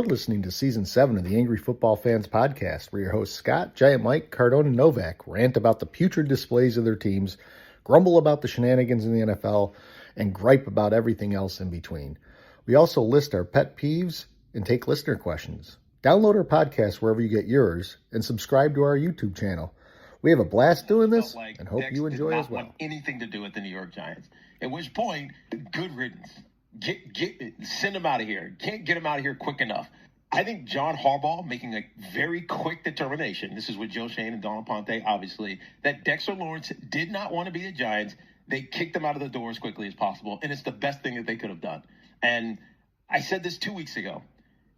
You're listening to Season 7 of the Angry Football Fans Podcast, where your hosts Scott, Giant Mike, Cardone, and Novak rant about the putrid displays of their teams, grumble about the shenanigans in the NFL, and gripe about everything else in between. We also list our pet peeves and take listener questions. Download our podcast wherever you get yours, and subscribe to our YouTube channel. We have a blast doing this, and hope you enjoy as well. Want anything to do with the New York Giants. At which point, good riddance. Send him out of here. Can't get him out of here quick enough. I think John Harbaugh making a very quick determination. This is with Joe Shane and Donald Ponte, obviously, that Dexter Lawrence did not want to be the Giants. They kicked him out of the door as quickly as possible, and it's the best thing that they could have done. And I said this 2 weeks ago.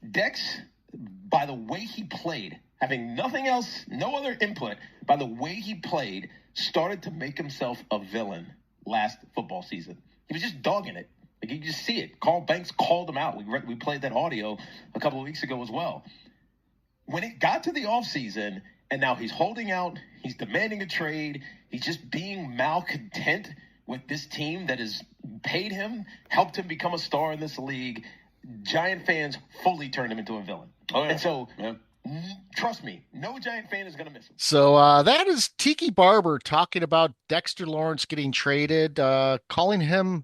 Dex, by the way he played, having nothing else, no other input, by the way he played, started to make himself a villain last football season. He was just dogging it. Like, you just see it. Carl Banks called him out. We played that audio a couple of weeks ago as well. When it got to the offseason, and now he's holding out, he's demanding a trade, he's just being malcontent with this team that has paid him, helped him become a star in this league, Giant fans fully turned him into a villain. Oh, yeah. And so, trust me, no Giant fan is going to miss him. So that is Tiki Barber talking about Dexter Lawrence getting traded, calling him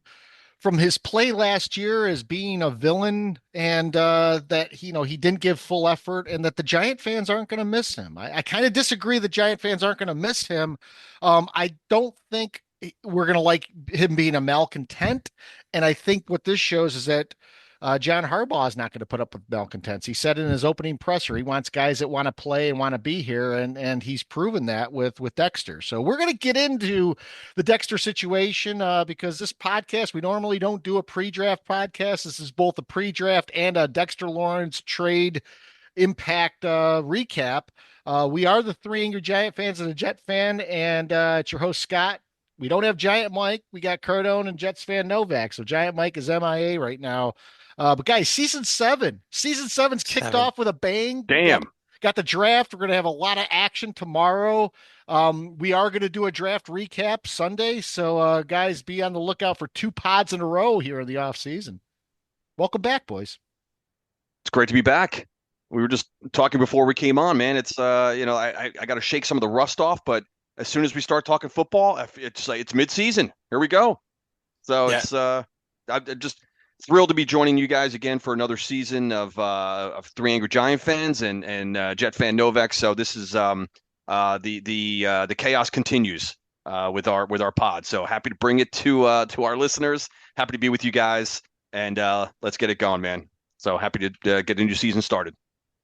from his play last year as being a villain, and that he didn't give full effort, and that the Giant fans aren't going to miss him. I kind of disagree that Giant fans aren't going to miss him. I don't think we're going to like him being a malcontent, and I think what this shows is that John Harbaugh is not going to put up with malcontents. He said in his opening presser he wants guys that want to play and want to be here, and he's proven that with Dexter. So we're going to get into the Dexter situation because this podcast, we normally don't do a pre-draft podcast. This is both a pre-draft and a Dexter Lawrence trade impact recap. We are the three Angry Giant fans and a Jet fan, and it's your host Scott. We don't have Giant Mike. We got Cardone and Jets fan Novak. So Giant Mike is MIA right now. But guys, season 7's kicked off with a bang. Damn. Got the draft. We're going to have a lot of action tomorrow. We are going to do a draft recap Sunday. So guys, be on the lookout for 2 pods in a row here in the off season. Welcome back, boys. It's great to be back. We were just talking before we came on, man. It's I got to shake some of the rust off, but as soon as we start talking football, it's mid-season. Here we go. So yeah. I'm just thrilled to be joining you guys again for another season of Three Angry Giant fans and Jet fan Novak. So this is the chaos continues with our pod. So happy to bring it to our listeners. Happy to be with you guys, and let's get it going, man. So happy to get a new season started.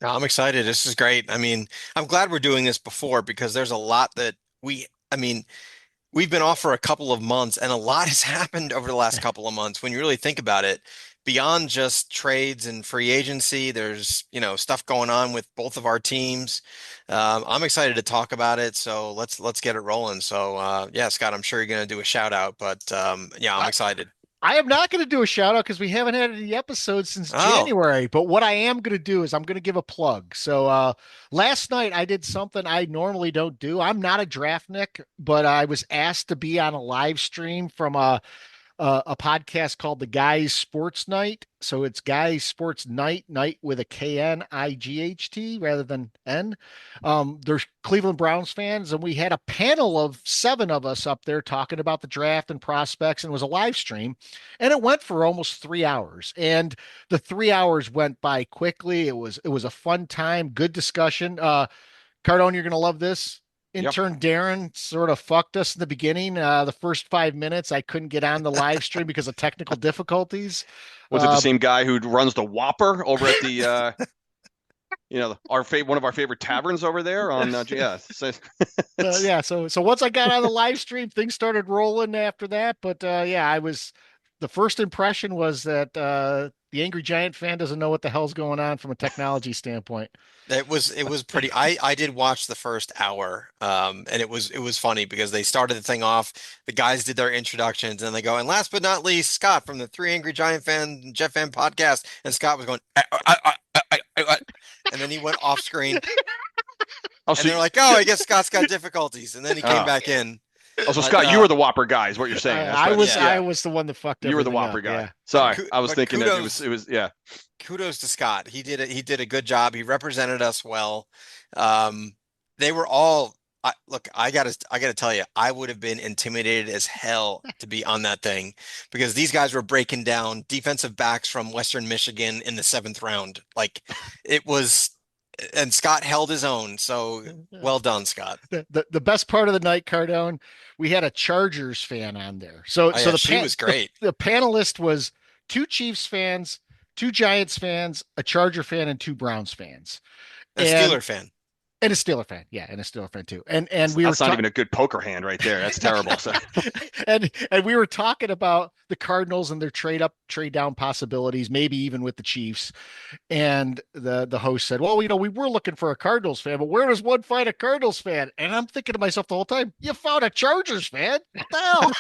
I'm excited. This is great. I mean, I'm glad we're doing this before because there's a lot that we've been off for a couple of months and a lot has happened over the last couple of months. When you really think about it, beyond just trades and free agency, there's, stuff going on with both of our teams. I'm excited to talk about it. So let's get it rolling. So Scott, I'm sure you're going to do a shout out, but I'm excited. I am not going to do a shout out because we haven't had any episodes since January. But what I am going to do is I'm going to give a plug. So last night I did something I normally don't do. I'm not a draftnik, but I was asked to be on a live stream from a podcast called the Guys Sports Night. So it's Guys Sports Night with a KNIGHT rather than N. They're Cleveland Browns fans, and we had a panel of 7 of us up there talking about the draft and prospects, and it was a live stream, and it went for almost 3 hours. And the 3 hours went by quickly. It was a fun time, good discussion. Cardone, you're going to love this. Intern Darren sort of fucked us in the beginning. The first 5 minutes, I couldn't get on the live stream because of technical difficulties. Was it the same guy who runs the Whopper over at the, one of our favorite taverns over there on? So once I got on the live stream, things started rolling after that. But the first impression was that the Angry Giant fan doesn't know what the hell's going on from a technology standpoint. It was pretty. I did watch the first hour, and it was funny because they started the thing off. The guys did their introductions, and they go, and last but not least, Scott from the Three Angry Giant fan Jet fan podcast, and Scott was going, and then he went off screen, and they're like, oh, I guess Scott's got difficulties, and then he came back in. Oh, so Scott, you were the Whopper guy, is what you're saying. That's I what- was yeah. I was the one that fucked You were the everything Whopper up, guy. yeah. Sorry, But I was thinking that it was yeah. kudos to Scott. He did a good job. He represented us well. They were all look, I gotta tell you, I would have been intimidated as hell to be on that thing because these guys were breaking down defensive backs from Western Michigan in the 7th round. Like it was, and Scott held his own. So well done, Scott. The best part of the night, Cardone, we had a Chargers fan on there. So Oh, yeah, the she was great. The panelist was 2 Chiefs fans, 2 Giants fans, a Charger fan, and 2 Browns fans. A Steeler fan. And a Steeler fan, yeah, and a Steeler fan too. And That's not even a good poker hand right there. That's terrible. So. and we were talking about the Cardinals and their trade down possibilities, maybe even with the Chiefs. And the host said, "Well, we were looking for a Cardinals fan, but where does one find a Cardinals fan?" And I'm thinking to myself the whole time, "You found a Chargers fan? What the hell?"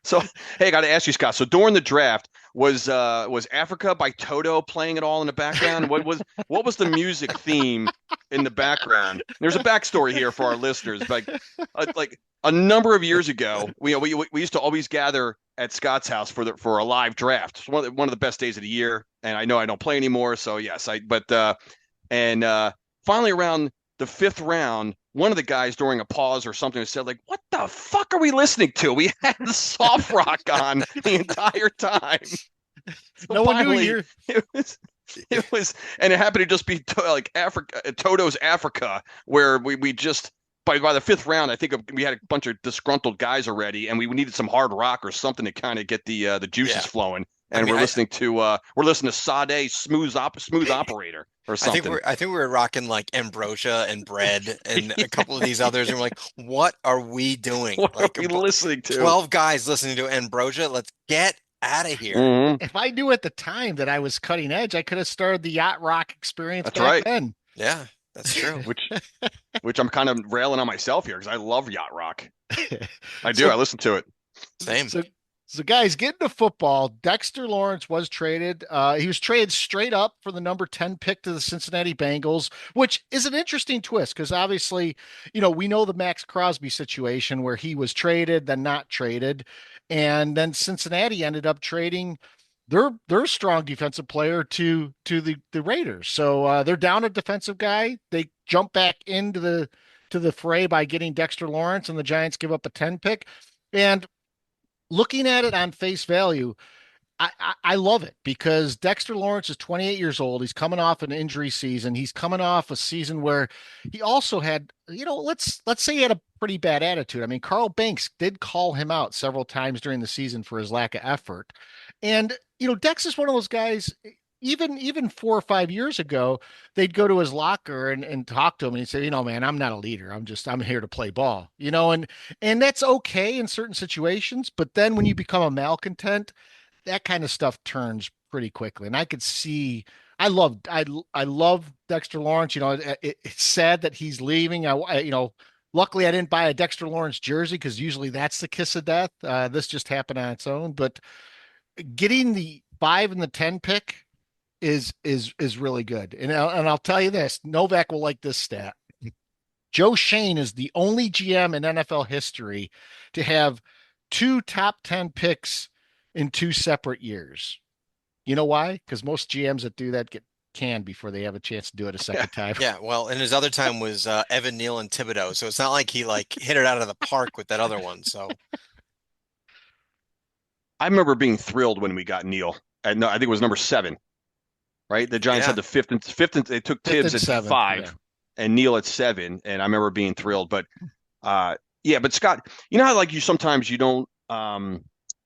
So hey, I got to ask you, Scott. So during the draft, was Africa by Toto playing it all in the background? What was the music theme in the background? There's a backstory here for our listeners. Like a number of years ago, we used to always gather at Scott's house for a live draft. It's one of the best days of the year. And I know I don't play anymore, so yes, finally around the 5th round, one of the guys during a pause or something said, like, "What the fuck are we listening to? We had the soft rock on the entire time." So no one knew it was, and it happened to just be like Africa, Toto's Africa, where we just by the 5th round, I think we had a bunch of disgruntled guys already, and we needed some hard rock or something to kind of get the juices flowing. And we're listening to Sade, Smooth Operator or something. I think we were rocking like Ambrosia and Bread and a couple of these others, and we're like, what are we doing? What like are we listening to? 12 guys listening to Ambrosia. Let's get out of here. Mm-hmm. If I knew at the time that I was cutting edge, I could have started the yacht rock experience That's back right. then. Yeah, that's true. Which I'm kind of railing on myself here because I love yacht rock. I do. I listen to it. Same. So guys, getting to football, Dexter Lawrence was traded. He was traded straight up for the number 10 pick to the Cincinnati Bengals, which is an interesting twist because obviously, we know the Max Crosby situation where he was traded, then not traded. And then Cincinnati ended up trading their strong defensive player to the Raiders. So they're down a defensive guy. They jump back into the fray by getting Dexter Lawrence, and the Giants give up a 10 pick. And looking at it on face value, I love it because Dexter Lawrence is 28 years old. He's coming off an injury season. He's coming off a season where he also had, let's say he had a pretty bad attitude. I mean, Carl Banks did call him out several times during the season for his lack of effort. And, Dex is one of those guys, even 4 or 5 years ago, they'd go to his locker and talk to him and he'd say, man, I'm not a leader. I'm here to play ball, and that's okay in certain situations. But then when you become a malcontent, that kind of stuff turns pretty quickly. And I could see, I love Dexter Lawrence. It's sad that he's leaving. Luckily I didn't buy a Dexter Lawrence jersey because usually that's the kiss of death. This just happened on its own, but getting the 5 and the 10 pick is really good. And I'll tell you this, Novak will like this stat. Joe Shane is the only GM in NFL history to have 2 top 10 picks in 2 separate years. You know why? Because most GMs that do that get canned before they have a chance to do it a second time. Yeah, well, and his other time was Evan Neal and Thibodeau, so it's not like he hit it out of the park with that other one. So I remember being thrilled when we got Neal. I think it was number 7, right? The Giants had the fifth and they took Tibbs at 7, 5 and Neal at 7, and I remember being thrilled. But but Scott, how you sometimes you don't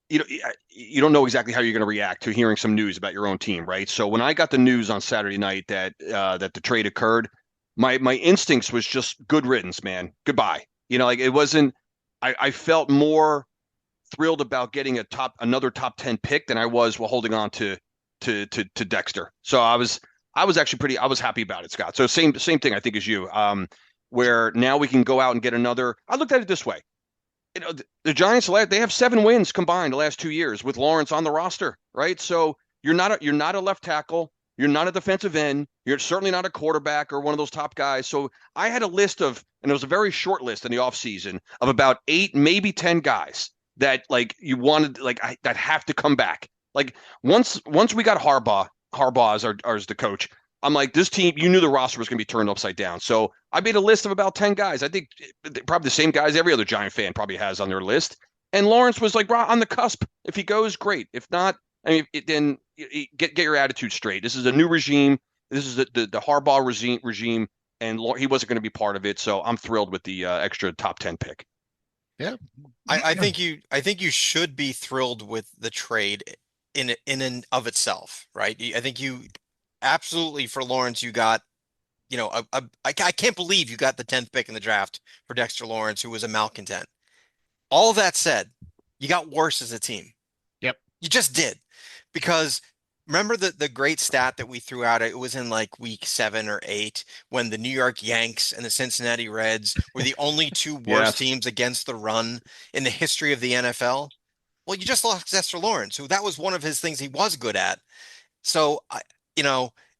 you don't know exactly how you're going to react to hearing some news about your own team, right? So when I got the news on Saturday night that the trade occurred, my instincts was just good riddance, man. Goodbye. It wasn't. I felt more thrilled about getting another top 10 pick than I was holding on to Dexter. So I was actually I was happy about it, Scott. So same thing I think as you. Where now we can go out and get another. I looked at it this way. The Giants, they have 7 wins combined the last 2 years with Lawrence on the roster, right? So you're not a left tackle. You're not a defensive end. You're certainly not a quarterback or one of those top guys. So I had a list of, and it was a very short list in the offseason of about 8, maybe 10 guys that like you wanted, like that have to come back. Like once we got Harbaugh as the coach, I'm like, this team, you knew the roster was going to be turned upside down. So I made a list of about 10 guys. I think probably the same guys every other Giant fan probably has on their list. And Lawrence was like on the cusp. If he goes, great. If not, I mean, then get your attitude straight. This is a new regime. This is the Harbaugh regime, and he wasn't going to be part of it. So I'm thrilled with the extra top 10 pick. Yeah, I think you should be thrilled with the trade in and of itself, right? I think you absolutely for Lawrence, you got, I can't believe you got the 10th pick in the draft for Dexter Lawrence, who was a malcontent. All that said, you got worse as a team. Yep. You just did. Because remember the great stat that we threw out? It was in like week 7 or 8 when the New York Yanks and the Cincinnati Reds were the only two worst teams against the run in the history of the NFL. Well, you just lost Dexter Lawrence, who that was one of his things he was good at. So,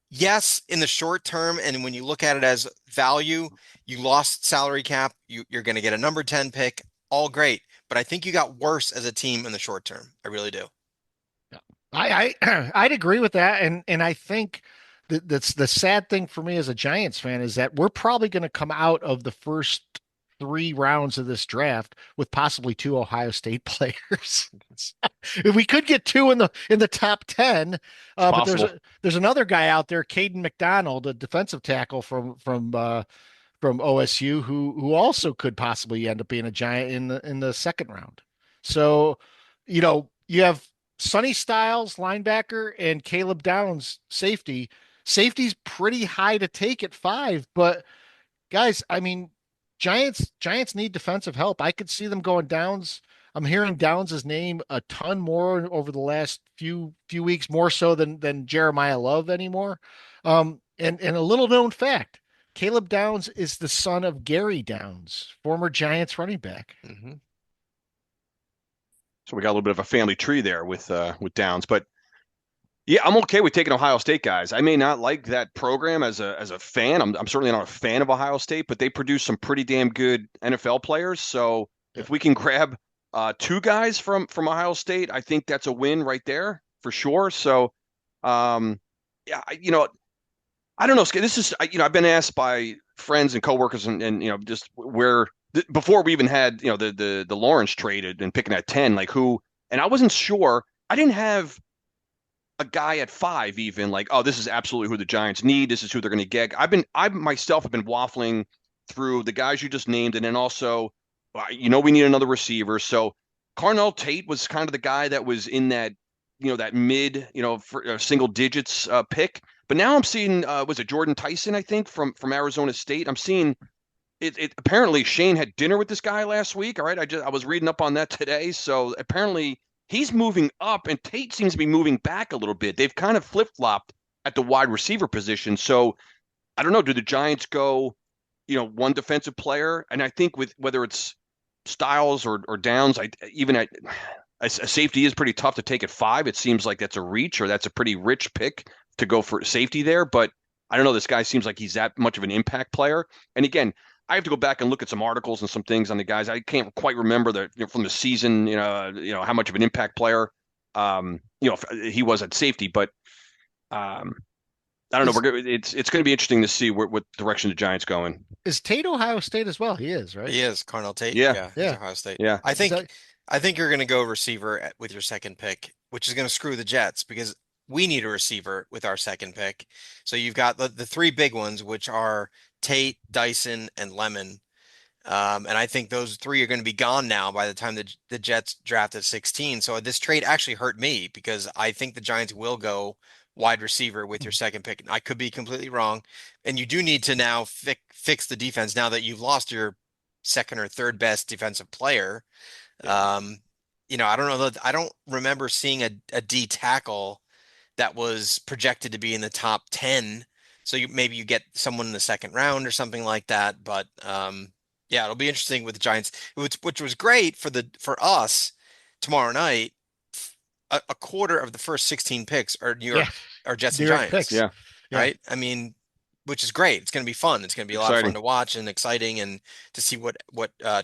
yes, in the short term, and when you look at it as value, you lost salary cap. You're going to get a number 10 pick. All great. But I think you got worse as a team in the short term. I really do. I'd agree with that, and I think that's the sad thing for me as a Giants fan is that we're probably going to come out of the first 3 rounds of this draft with possibly 2 Ohio State players. If we could get 2 in the top 10, but there's another guy out there, Caden McDonald, a defensive tackle from OSU, who also could possibly end up being a Giant in the second round. So, you have Sonny Styles, linebacker, and Caleb Downs, safety. Safety's pretty high to take at 5, but guys, I mean, Giants need defensive help. I could see them going Downs. I'm hearing Downs' name a ton more over the last few weeks, more so than Jeremiah Love anymore. And a little known fact, Caleb Downs is the son of Gary Downs, former Giants running back. Mm-hmm. So we got a little bit of a family tree there with Downs, but yeah, I'm okay with taking Ohio State guys. I may not like that program as a fan. I'm certainly not a fan of Ohio State, but they produce some pretty damn good NFL players. So if we can grab 2 guys from Ohio State, I think that's a win right there for sure. So yeah, I don't know. This is I've been asked by friends and coworkers and just where before we even had the Lawrence traded and picking at 10, like who, and I wasn't sure. I didn't have a guy at 5 even like, oh, this is absolutely who the Giants need. This is who they're going to get. I myself have been waffling through the guys you just named, and then also, we need another receiver. So Carnell Tate was kind of the guy that was in that that mid for single digits pick. But now I'm seeing was it Jordan Tyson, I think, from Arizona State. I'm seeing it apparently Shane had dinner with this guy last week. All right. I was reading up on that today. So apparently he's moving up and Tate seems to be moving back a little bit. They've kind of flip-flopped at the wide receiver position. So I don't know. Do the Giants go, one defensive player? And I think with whether it's Styles or Downs, a safety is pretty tough to take at 5. It seems like that's a reach or that's a pretty rich pick to go for safety there. But I don't know. This guy seems like he's that much of an impact player. And again, I have to go back and look at some articles and some things on the guys. I can't quite remember from the season, how much of an impact player, he was at safety. But I don't know. It's going to be interesting to see what direction the Giants going. Is Tate Ohio State as well? He is, right? He is Carnell Tate. Yeah. He's Ohio State. Yeah. I think you're going to go receiver with your second pick, which is going to screw the Jets because we need a receiver with our second pick. So you've got the 3 big ones, which are Tate, Dyson, and Lemon. And I think those 3 are going to be gone now by the time the Jets draft at 16. So this trade actually hurt me because I think the Giants will go wide receiver with your second pick. I could be completely wrong. And you do need to now fix the defense now that you've lost your second or third best defensive player. I don't know I don't remember seeing a D tackle that was projected to be in the top 10. So maybe you get someone in the second round or something like that. But yeah, it'll be interesting with the Giants, which was great for us tomorrow night. A quarter of the first 16 picks are or Jets New and York Giants, picks. Yeah, Yeah. right? I mean, which is great. It's going to be fun. It's going to be a lot of fun exciting. to watch and exciting and to see what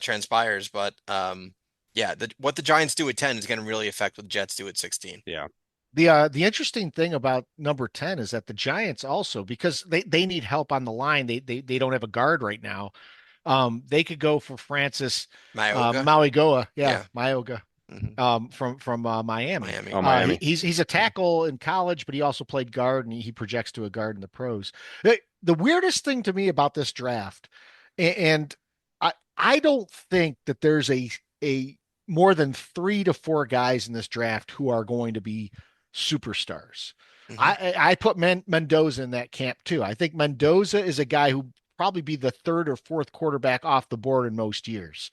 transpires. But yeah, what the Giants do at 10 is going to really affect what the Jets do at 16. Yeah. The interesting thing about number 10 is that the Giants also, because they need help on the line, they don't have a guard right now. They could go for Francis Mayoga, Mauigoa, yeah, yeah, Mayoga, hmm from Miami. Miami. Oh, Miami. He's a tackle in college, but he also played guard, and he projects to a guard in the pros. The weirdest thing to me about this draft, and I don't think that there's a more than 3 to 4 guys in this draft who are going to be superstars. hmm I put Mendoza in that camp too. I think Mendoza is a guy who probably be the third or fourth quarterback off the board in most years.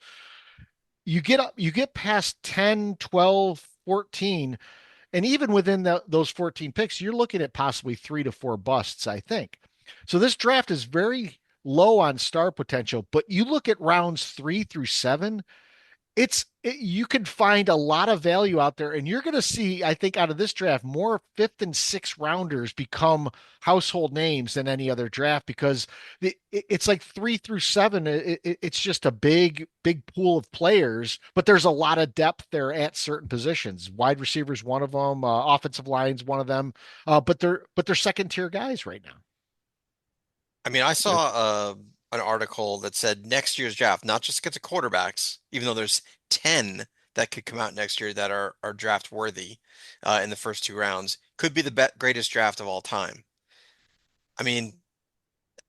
You get past 10, 12, 14, and even within those 14 picks, you're looking at possibly 3 to 4 busts, I think. So this draft is very low on star potential, but you look at rounds 3 through 7, you can find a lot of value out there, and you're going to see, I think, out of this draft, more fifth and sixth rounders become household names than any other draft, because it's like 3 through 7. It's just a big pool of players, but there's a lot of depth there at certain positions. Wide receivers, one of them, offensive lines, one of them, but they're second tier guys right now. I mean, I saw an article that said next year's draft, not just get to quarterbacks, even though there's 10 that could come out next year that are draft worthy in the first 2 rounds, could be the greatest draft of all time. I mean,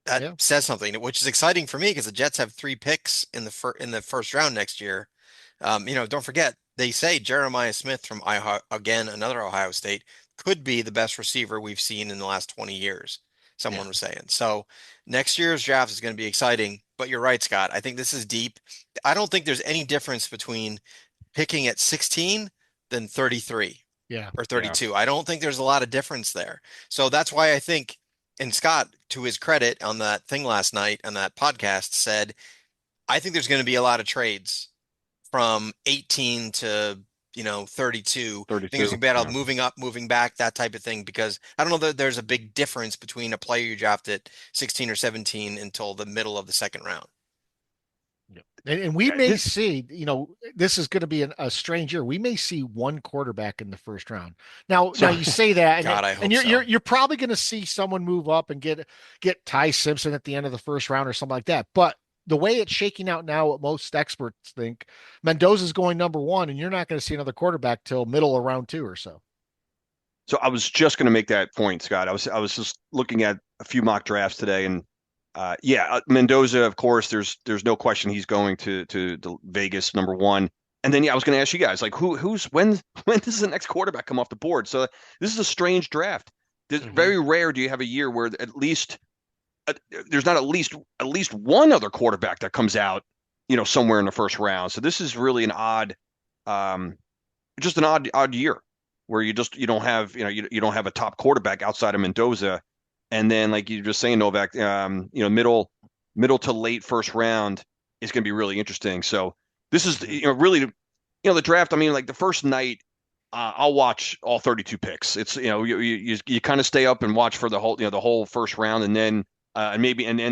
that Yeah. says something, which is exciting for me because the Jets have 3 picks in the first round next year. Don't forget they say Jeremiah Smith from Ohio, again, another Ohio State, could be the best receiver we've seen in the last 20 years. Yeah. Someone was saying. So next year's draft is going to be exciting. But you're right, Scott. I think this is deep. I don't think there's any difference between picking at 16 than 33 Yeah. or Yeah. 32. I don't think there's a lot of difference there. So that's why I think, and Scott, to his credit on that thing last night on that podcast, said, I think there's going to be a lot of trades from 18 to 32. I think there's 32. gonna be a lot of Yeah. moving up, moving back, that type of thing, because I don't know that there's a big difference between a player you draft at 16 or 17 until the middle of the second round. And we Yeah, may see, this is going to be a strange year. We may see one quarterback in the first round. Now you say that, God, I and hope so. you're probably going to see someone move up and get Ty Simpson at the end of the first round or something like that. But the way it's shaking out now, what most experts think, Mendoza's going number 1, and you're not going to see another quarterback till middle of round 2 or so. So I was just going to make that point, Scott. I was just looking at a few mock drafts today, and Mendoza, of course, there's no question he's going to Vegas number 1. And then I was going to ask you guys, like, when does the next quarterback come off the board? So this is a strange draft. It's very rare do you have a year where at least there's not at least one other quarterback that comes out, somewhere in the first round. So this is really an just an odd year where you don't have you don't have a top quarterback outside of Mendoza, and then like you were just saying, Novak, middle to late first round is going to be really interesting. So this is really the draft. I mean, like the first night, I'll watch all 32 picks. It's you kind of stay up and watch for the whole first round, and then and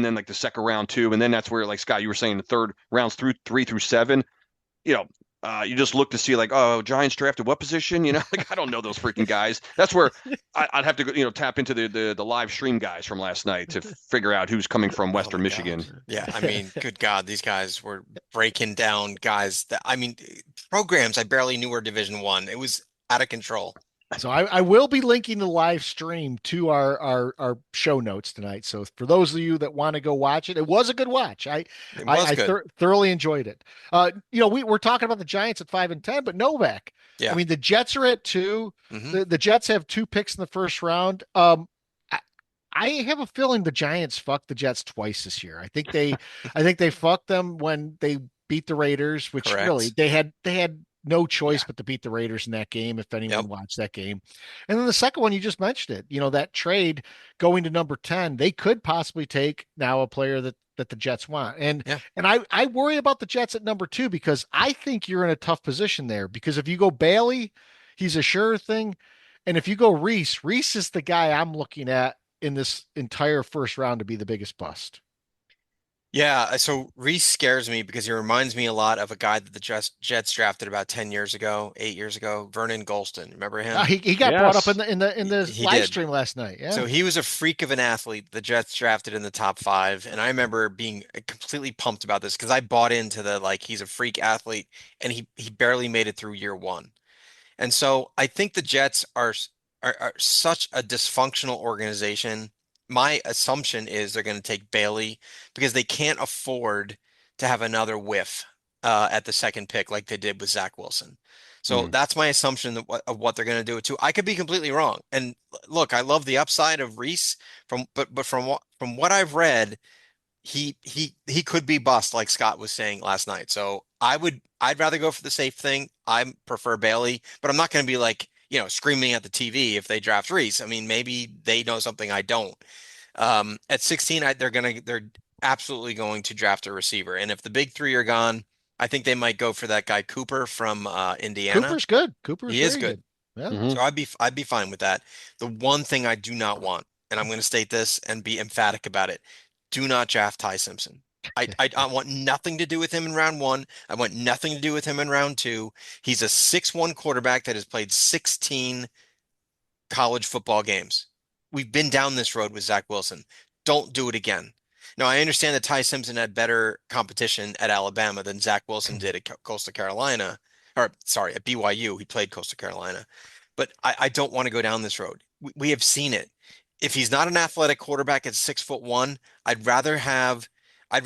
then like the second round too, and then that's where, like Scott, you were saying, the third rounds through 3 through 7. You just look to see, like, oh, Giants drafted what position? Like, I don't know those freaking guys. That's where I'd have to go, tap into the live stream guys from last night to figure out who's coming from Western my Michigan. God. Yeah, I mean, good God, these guys were breaking down guys that, I mean, programs I barely knew were Division One. It was out of control. So I will be linking the live stream to our show notes tonight. So for those of you that want to go watch it, it was a good watch. It was good. Thoroughly enjoyed it. We're talking about the Giants at 5 and 10, but Novak. Yeah. I mean, the Jets are at 2. The Jets have 2 picks in the first round. I have a feeling the Giants fucked the Jets twice this year. I think they fucked them when they beat the Raiders, which Correct. really they had no choice but to beat the Raiders in that game, if anyone Yep. watched that game. And then the second one, you just mentioned it, that trade going to number 10, they could possibly take now a player that the Jets want. And I worry about the Jets at number 2, because I think you're in a tough position there, because if you go Bailey, he's a sure thing. And if you go Reese is the guy I'm looking at in this entire first round to be the biggest bust. Yeah, so Reese scares me because he reminds me a lot of a guy that the Jets drafted about 10 years ago, 8 years ago, Vernon Gholston. Remember him? He got brought up in Yes. the He live did. stream last night. Yeah. So he was a freak of an athlete. The Jets drafted in the top five, and I remember being completely pumped about this because I bought into the like he's a freak athlete, and he barely made it through year one. And so I think the Jets are such a dysfunctional organization. My assumption is they're going to take Bailey because they can't afford to have another whiff at the second pick like they did with Zach Wilson. So Mm. that's my assumption of what they're going to do it too. I could be completely wrong. And look, I love the upside of Reese but from what I've read, he could be bust like Scott was saying last night. So I'd rather go for the safe thing. I prefer Bailey, but I'm not going to be like, screaming at the TV if they draft Reese. I mean, maybe they know something I don't. At 16, they're absolutely going to draft a receiver. And if the big three are gone, I think they might go for that guy Cooper from Indiana. Cooper's good. Cooper's He is very good. good. Yeah. Hmm. So I'd be fine with that. The one thing I do not want, and I'm going to state this and be emphatic about it, do not draft Ty Simpson. I want nothing to do with him in round one. I want nothing to do with him in round two. He's a 6'1" quarterback that has played 16 college football games. We've been down this road with Zach Wilson. Don't do it again. Now, I understand that Ty Simpson had better competition at Alabama than Zach Wilson did at Coastal Carolina, or sorry, at BYU. He played Coastal Carolina, but I don't want to go down this road. We have seen it. If he's not an athletic quarterback at 6'1", I'd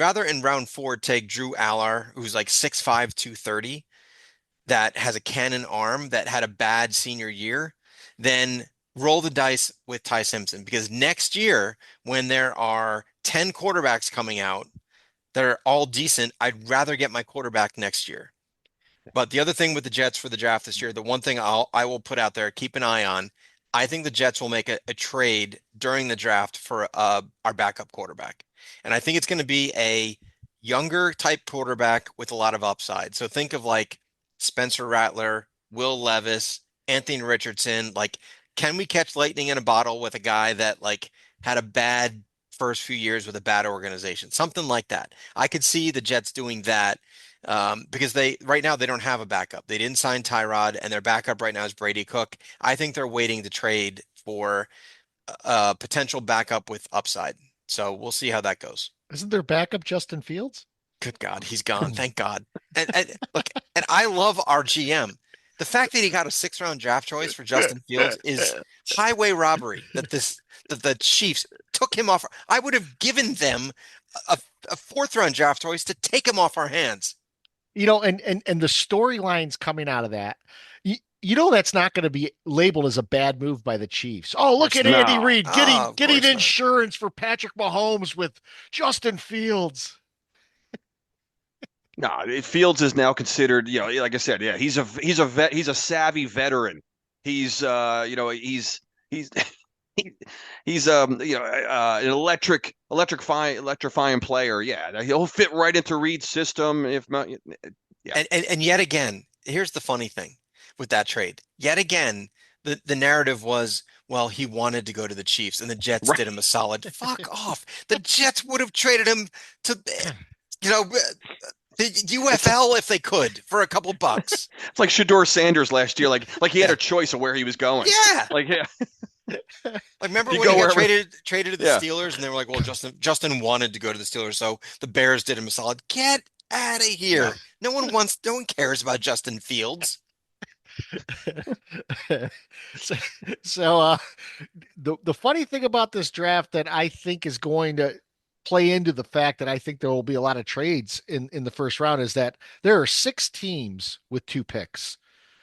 rather in round four take Drew Aller, who's like 6'5", 230, that has a cannon arm that had a bad senior year, than roll the dice with Ty Simpson. Because next year, when there are 10 quarterbacks coming out that are all decent, I'd rather get my quarterback next year. But the other thing with the Jets for the draft this year, the one thing I will put out there, keep an eye on, I think the Jets will make a trade during the draft for our backup quarterback. And I think it's going to be a younger type quarterback with a lot of upside. So think of like Spencer Rattler, Will Levis, Anthony Richardson. Like, can we catch lightning in a bottle with a guy that like had a bad first few years with a bad organization? Something like that. I could see the Jets doing that because right now they don't have a backup. They didn't sign Tyrod, and their backup right now is Brady Cook. I think they're waiting to trade for a potential backup with upside. So we'll see how that goes. Isn't their backup Justin Fields? Good God, he's gone. Thank God. And look, and I love our GM. The fact that he got a 6th-round draft choice for Justin Fields is highway robbery. That the Chiefs took him off. I would have given them a 4th-round draft choice to take him off our hands. And the storylines coming out of that, that's not going to be labeled as a bad move by the Chiefs. Oh, look at Andy No. Reid Oh, of getting course not. insurance for Patrick Mahomes with Justin Fields. No, Fields is now considered, like I said, yeah, he's a savvy veteran. He's he's an electrifying player. Yeah, he'll fit right into Reed's system. If not, yeah. And yet again, here's the funny thing with that trade. Yet again, the narrative was, well, he wanted to go to the Chiefs, and the Jets Right. did him a solid. Fuck off. The Jets would have traded him to, the UFL if they could for a couple bucks. It's like Shador Sanders last year. Like he had a choice of where he was going. Yeah. Like, yeah. Like, remember You when go he got wherever- traded to the Yeah. Steelers, and they were like, well, Justin wanted to go to the Steelers, so the Bears did him a solid. Get out of here. No one cares about Justin Fields. so the funny thing about this draft that I think is going to play into the fact that I think there will be a lot of trades in the first round is that there are 6 teams with 2 picks.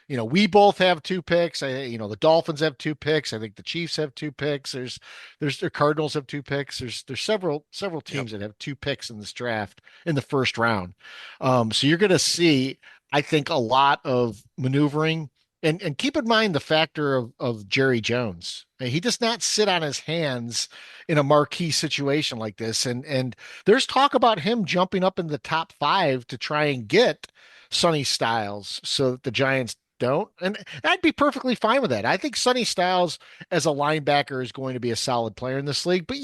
We both have 2 picks. The Dolphins have 2 picks. I think the Chiefs have 2 picks. The Cardinals have 2 picks. There's several teams that have 2 picks in this draft in the first round. So you're going to see, I think, a lot of maneuvering and keep in mind the factor of Jerry Jones. He does not sit on his hands in a marquee situation like this. And there's talk about him jumping up in the top 5 to try and get Sonny Styles so that the Giants don't. And I'd be perfectly fine with that. I think Sonny Styles as a linebacker is going to be a solid player in this league, but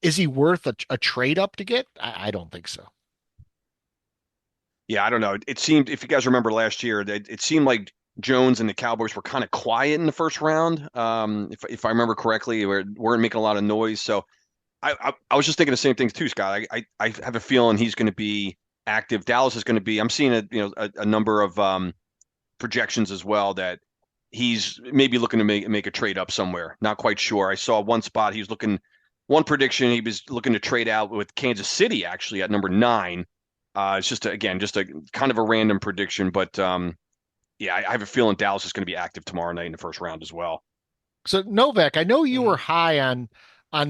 is he worth a trade up to get? I don't think so. Yeah, I don't know. It seemed, if you guys remember last year, that it seemed like Jones and the Cowboys were kind of quiet in the first round. If I remember correctly, we weren't making a lot of noise. So I was just thinking the same thing too, Scott. I have a feeling he's going to be active. Dallas is going to be. I'm seeing a number of projections as well that he's maybe looking to make a trade up somewhere. Not quite sure. I saw one spot he was looking. One prediction he was looking to trade out with Kansas City actually at number 9. It's just again just a kind of a random prediction, but yeah, I have a feeling Dallas is going to be active tomorrow night in the first round as well. So Novak, I know you were Mhm. high on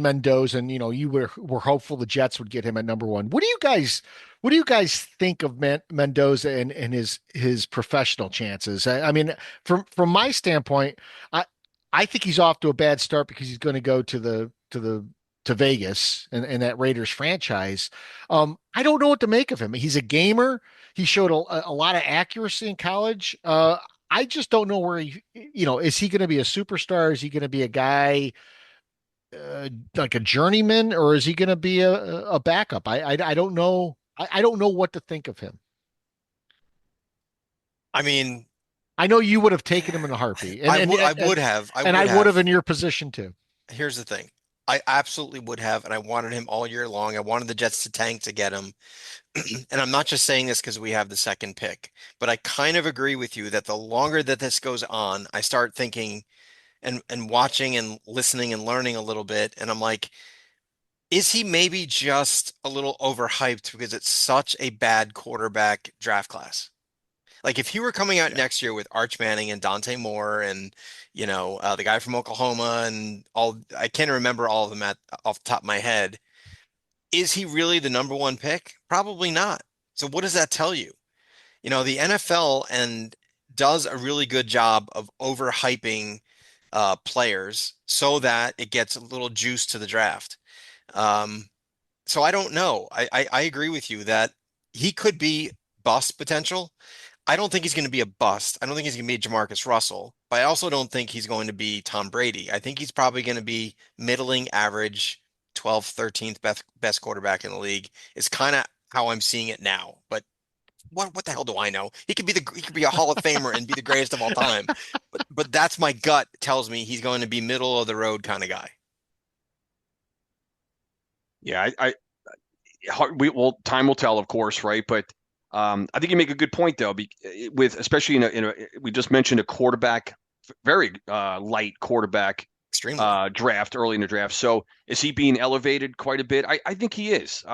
Mendoza, and you were hopeful the Jets would get him at number one. What do you guys think of Mendoza and his professional chances? I mean, from my standpoint, I think he's off to a bad start because he's going to go to Vegas and that Raiders franchise. I don't know what to make of him. He's a gamer. He showed a lot of accuracy in college. I just don't know where is he going to be a superstar? Is he going to be a guy like a journeyman, or is he going to be a backup? I don't know. I don't know what to think of him. I mean, I know you would have taken him in a heartbeat, I would have. I and would I would have have. in your position too. Here's the thing. I absolutely would have, and I wanted him all year long. I wanted the Jets to tank to get him. And I'm not just saying this because we have the second pick, but I kind of agree with you that the longer that this goes on, I start thinking and watching and listening and learning a little bit, and I'm like, is he maybe just a little overhyped because it's such a bad quarterback draft class? Like if he were coming out Yeah. next year with Arch Manning and Dante Moore and the guy from Oklahoma and all, I can't remember all of them off the top of my head. Is he really the number one pick? Probably not. So what does that tell you? The NFL and does a really good job of overhyping players so that it gets a little juice to the draft. Um, so I don't know. I agree with you that he could be bust potential. I don't think he's going to be a bust. I don't think he's going to be Jamarcus Russell, but I also don't think he's going to be Tom Brady. I think he's probably going to be middling average, 12th, 13th best quarterback in the league is kind of how I'm seeing it now. But what the hell do I know? He could be a Hall of Famer and be the greatest of all time. But that's my gut tells me he's going to be middle of the road kind of guy. Yeah, well, time will tell, of course, right? But I think you make a good point though, with especially we just mentioned a quarterback, very light quarterback Extremely. draft early in the draft. So is he being elevated quite a bit? I think he is.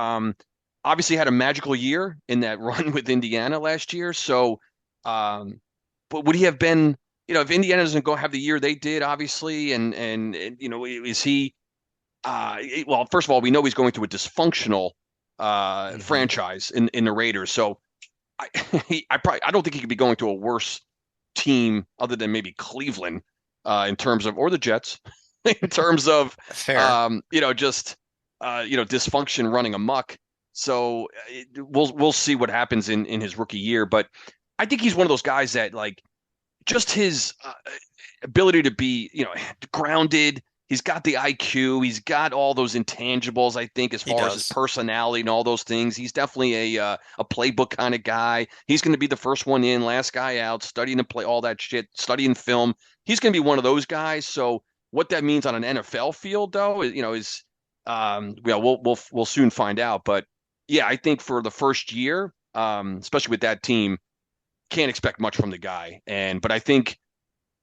Obviously had a magical year in that run with Indiana last year. So, but would he have been? If Indiana doesn't go have the year they did, obviously, and is he? Well, first of all, we know he's going to a dysfunctional Hmm. franchise in the Raiders. So I I don't think he could be going to a worse team other than maybe Cleveland in terms of or the Jets in terms of Fair. just dysfunction running amok. So we'll see what happens in his rookie year, but I think he's one of those guys that like just his ability to be, grounded. He's got the IQ. He's got all those intangibles, I think, as He far as his does. personality and all those things. He's definitely a playbook kind of guy. He's going to be the first one in, last guy out, studying to play all that shit, studying film. He's going to be one of those guys. So what that means on an NFL field, though, is we'll soon find out. But yeah, I think for the first year, especially with that team, can't expect much from the guy. But I think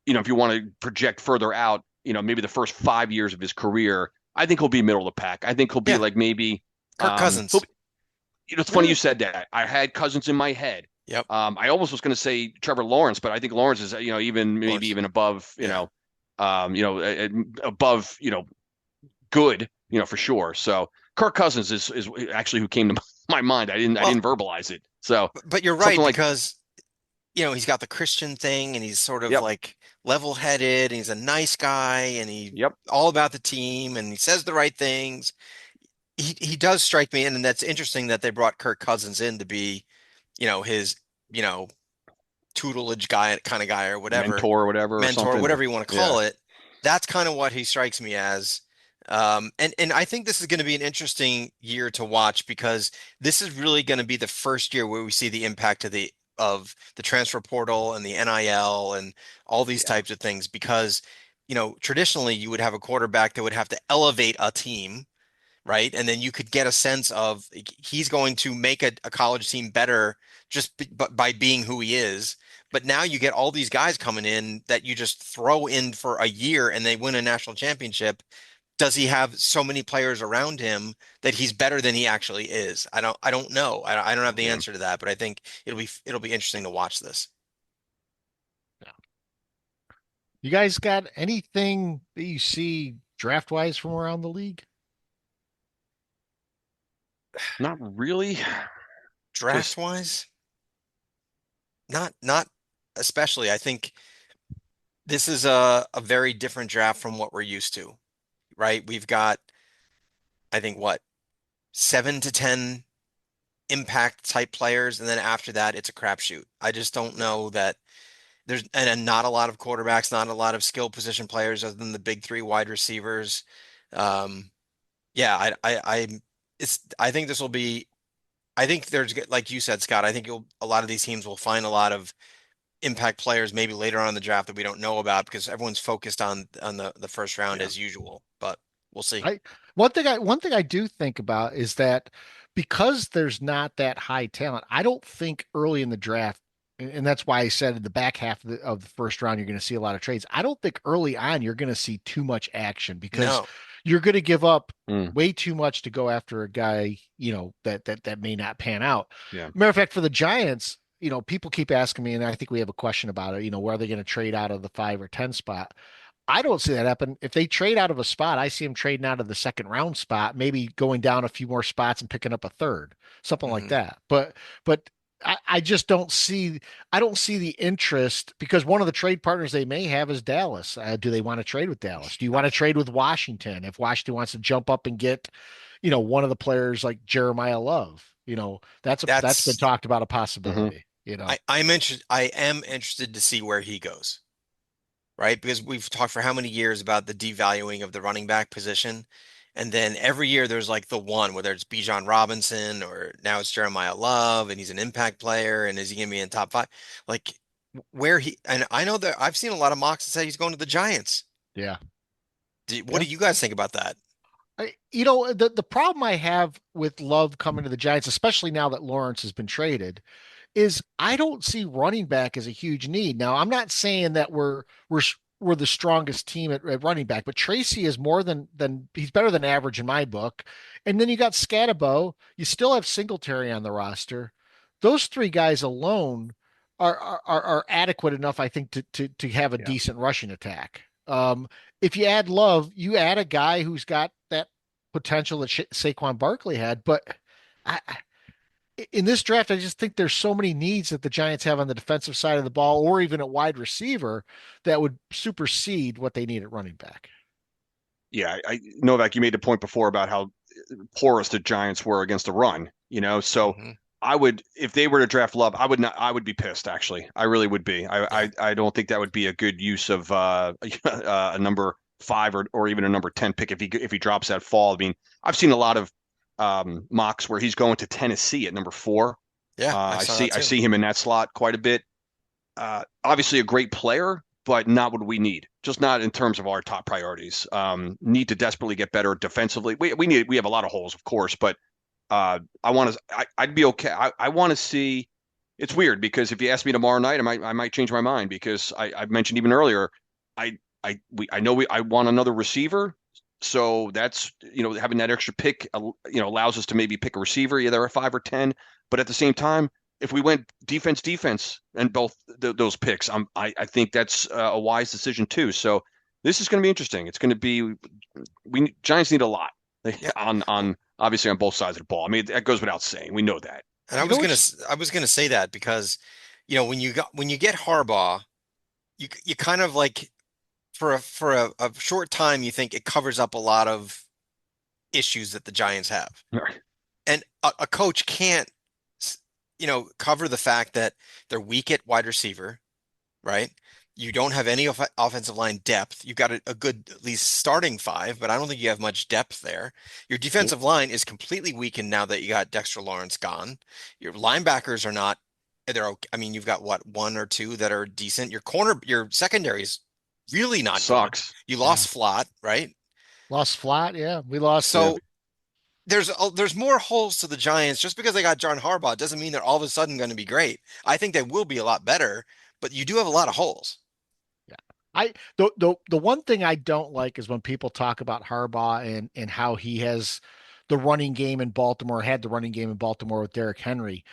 if you want to project further out, maybe the first 5 years of his career, I think he'll be middle of the pack. I think he'll be Yeah. like maybe, Kirk he'll Cousins. be, it's funny you said that. I had Cousins in my head. Yep. I almost was going to say Trevor Lawrence, but I think Lawrence is, even maybe Lawrence. even above, Yeah. above, good, for sure. So Kirk Cousins is actually who came to my mind. I Well, didn't verbalize it. So but you're right something like, because he's got the Christian thing and he's sort of yep, like level-headed and he's a nice guy and he yep. all about the team and he says the right things. He does strike me and that's interesting that they brought Kirk Cousins in to be, his, you know, tutelage guy kind of guy or whatever, mentor or whatever or mentor, something. whatever you want to Yeah. call it. That's kind of what he strikes me as. And I think this is going to be an interesting year to watch because this is really going to be the first year where we see the impact of the transfer portal and the NIL and all these Yeah. types of things because traditionally you would have a quarterback that would have to elevate a team, right? And then you could get a sense of he's going to make a college team better just by being who he is. But now you get all these guys coming in that you just throw in for a year and they win a national championship. Does he have so many players around him that he's better than he actually is? I don't know. I don't have the Yeah. answer to that, but I think it'll be interesting to watch this. You guys got anything that you see draft wise from around the league? Not really. Draft Just wise, not especially. I think this is a very different draft from what we're used to, right? We've got, I think, what, 7 to 10 impact type players, and then after that, it's a crapshoot. I just don't know that and not a lot of quarterbacks, not a lot of skill position players other than the big three wide receivers. Um, yeah, I think this will be. I think like you said, Scott. I think a lot of these teams will find a lot of impact players maybe later on in the draft that we don't know about because everyone's focused on the first round yeah. as usual. But we'll see. I one thing I do think about is that because there's not that high talent, I don't think early in the draft, and that's why I said in the back half of the first round you're going to see a lot of trades. I don't think early on you're going to see too much action because No, you're going to give up Mm, way too much to go after a guy, that may not pan out. yeah. Matter of fact, for the Giants, people keep asking me, and I think we have a question about it, where are they going to trade out of the 5 or 10 spot? I don't see that happen. If they trade out of a spot, I see them trading out of the second round spot, maybe going down a few more spots and picking up a third, something like hmm that. But I just don't see the interest because one of the trade partners they may have is Dallas. Do they want to trade with Dallas? Do you want to trade with Washington? If Washington wants to jump up and get, one of the players like Jeremiah Love, that's been that's talked about a Hmm. possibility. I'm interested. I am interested to see where he goes, right? Because we've talked for how many years about the devaluing of the running back position. And then every year there's like the one, whether it's Bijan Robinson or now it's Jeremiah Love and he's an impact player and is he going to be in top five? Like and I know that I've seen a lot of mocks that say he's going to the Giants. Yeah. What Yeah. do you guys think about that? The problem I have with Love coming to the Giants, especially now that Lawrence has been traded, is I don't see running back as a huge need. Now, I'm not saying that we're the strongest team at running back, but Tracy is more than he's better than average in my book. And then you got Scatabo. You still have Singletary on the roster. Those three guys alone are adequate enough, I think, to have a Yeah. decent rushing attack. If you add Love, you add a guy who's got that potential that Saquon Barkley had, but I, in this draft, I just think there's so many needs that the Giants have on the defensive side of the ball or even at wide receiver that would supersede what they need at running back. Yeah. Novak, you made a point before about how porous the Giants were against the run, so Hmm. I would, if they were to draft Love, I would not, I would be pissed actually. I really would be. Yeah, I don't think that would be a good use of a number five or even a number 10 pick if he drops that fall. I mean, I've seen a lot of mocks where he's going to Tennessee at number 4. yeah, I saw that I too. see him in that slot quite a bit. Obviously a great player, but not what we need. Just not in terms of our top priorities. Need to desperately get better defensively. We have a lot of holes, of course, but I'd be okay. I want to see. It's weird because if you ask me tomorrow night, I might change my mind because I mentioned even earlier. I want another receiver, so that's having that extra pick allows us to maybe pick a receiver either at 5 or 10. But at the same time, if we went defense and both those picks, I think that's a wise decision too. So this is going to be interesting. It's going to be Giants need a lot Yeah. on obviously on both sides of the ball. I mean, that goes without saying. We know that. And You know what? I was gonna say that because, when you get Harbaugh, you kind of like for a short time you think it covers up a lot of issues that the Giants have. And a coach can't cover the fact that they're weak at wide receiver, right? You don't have any offensive line depth. You've got a good, at least starting five, but I don't think you have much depth there. Your defensive line is completely weakened now that you got Dexter Lawrence gone. Your linebackers are not, they're okay. I mean, you've got what, one or two that are decent. Your secondary is really not good. Sucks. You Yeah. lost Flott, right? Lost flat. Yeah. We lost. So there's more holes to the Giants. Just because they got John Harbaugh doesn't mean they're all of a sudden going to be great. I think they will be a lot better, but you do have a lot of holes. The one thing I don't like is when people talk about Harbaugh and how he has the running game in Baltimore, had the running game in Baltimore with Derrick Henry.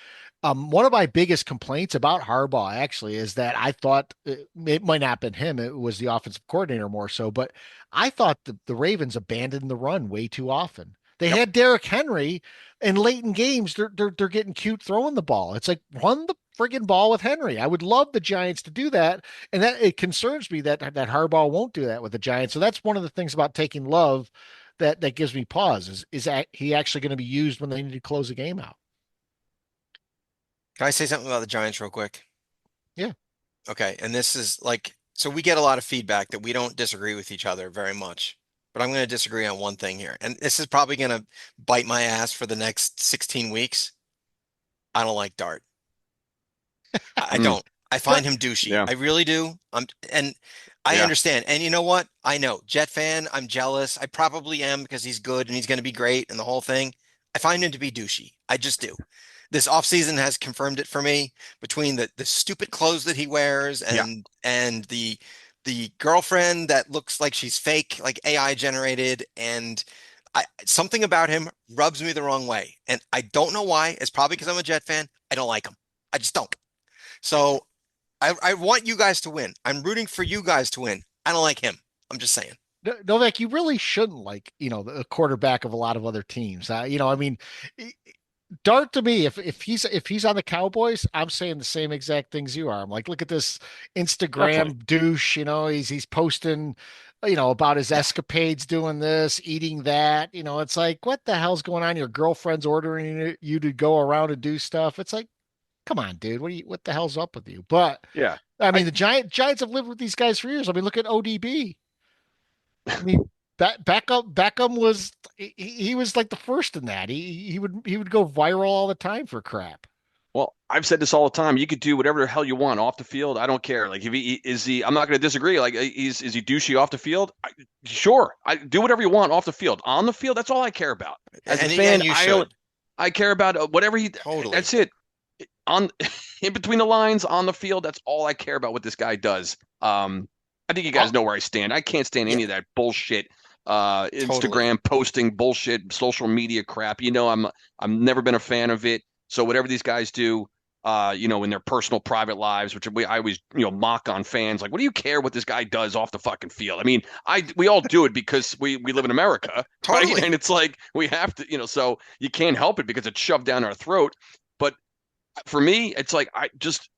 One of my biggest complaints about Harbaugh actually is that I thought it might not have been him. It was the offensive coordinator more so, but I thought the Ravens abandoned the run way too often. They Yep. had Derrick Henry, and late in games they're getting cute throwing the ball. It's like run the friggin' ball with Henry. I would love the Giants to do that, and that it concerns me that Harbaugh won't do that with the Giants. So that's one of the things about taking Love that gives me pause. Is that he actually going to be used when they need to close a game out? Can I say something about the Giants real quick? Yeah. Okay. And this is like, so we get a lot of feedback that we don't disagree with each other very much, but I'm going to disagree on one thing here. And this is probably going to bite my ass for the next 16 weeks. I don't like Dart. I Mm. don't. I find him douchey. Yeah. I really do. And I Yeah. understand. And you know what? I know. Jet fan, I'm jealous. I probably am because he's good and he's going to be great and the whole thing. I find him to be douchey. I just do. This offseason has confirmed it for me between the stupid clothes that he wears Yeah. and the girlfriend that looks like she's fake, like AI generated, and something about him rubs me the wrong way. And I don't know why. It's probably because I'm a Jet fan. I don't like him. I just don't. So I want you guys to win. I'm rooting for you guys to win. I don't like him. I'm just saying. Novak, you really shouldn't like, the quarterback of a lot of other teams. I mean, Dart to me, if he's on the Cowboys, I'm saying the same exact things you are. I'm like, look at this Definitely. Instagram douche. He's posting, about his escapades, doing this, eating that. It's like, what the hell's going on? Your girlfriend's ordering you to go around and do stuff. It's like, come on, dude. What the hell's up with you? But Yeah. I I mean, the Giants have lived with these guys for years. I mean, look at ODB. I mean, Beckham was he was like the first in that. He would go viral all the time for crap. Well, I've said this all the time. You could do whatever the hell you want off the field. I don't care. Like if he is he, I'm not going to disagree. Like is he douchey off the field? Sure, I do whatever you want off the field. On the field, that's all I care about. As a fan, And you should. I care about whatever he. Totally. That's it. On in between the lines on the field, that's all I care about. What this guy does. I think you guys know where I stand. I can't stand any Yeah, of that bullshit. totally. Instagram posting bullshit, social media crap. I'm never been a fan of it. So whatever these guys do, in their personal private lives, which I always, mock on fans. Like, what do you care what this guy does off the fucking field? I mean, we all do it because we live in America, right? Totally. And it's like we have to, so you can't help it because it's shoved down our throat. But for me, it's like I just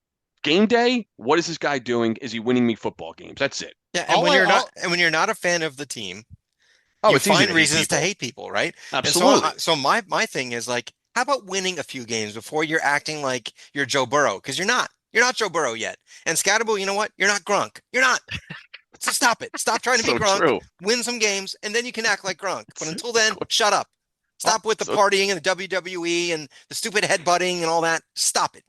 game day. What is this guy doing? Is he winning me football games? That's it. Yeah, All I all, and when you're not a fan of the team, Oh, you it's easy find to hate reasons to people. hate people, right? And so Absolutely. my thing is like, how about winning a few games before you're acting like you're Joe Burrow? Because you're not. You're not Joe Burrow yet. And Scatterbo, you know what? You're not Gronk. You're not. So stop it. Stop trying to be So Gronk. true. Win some games, and then you can act like Gronk. But until then, shut up. all, Stop with the So partying and the WWE and the stupid headbutting and all that. Stop it.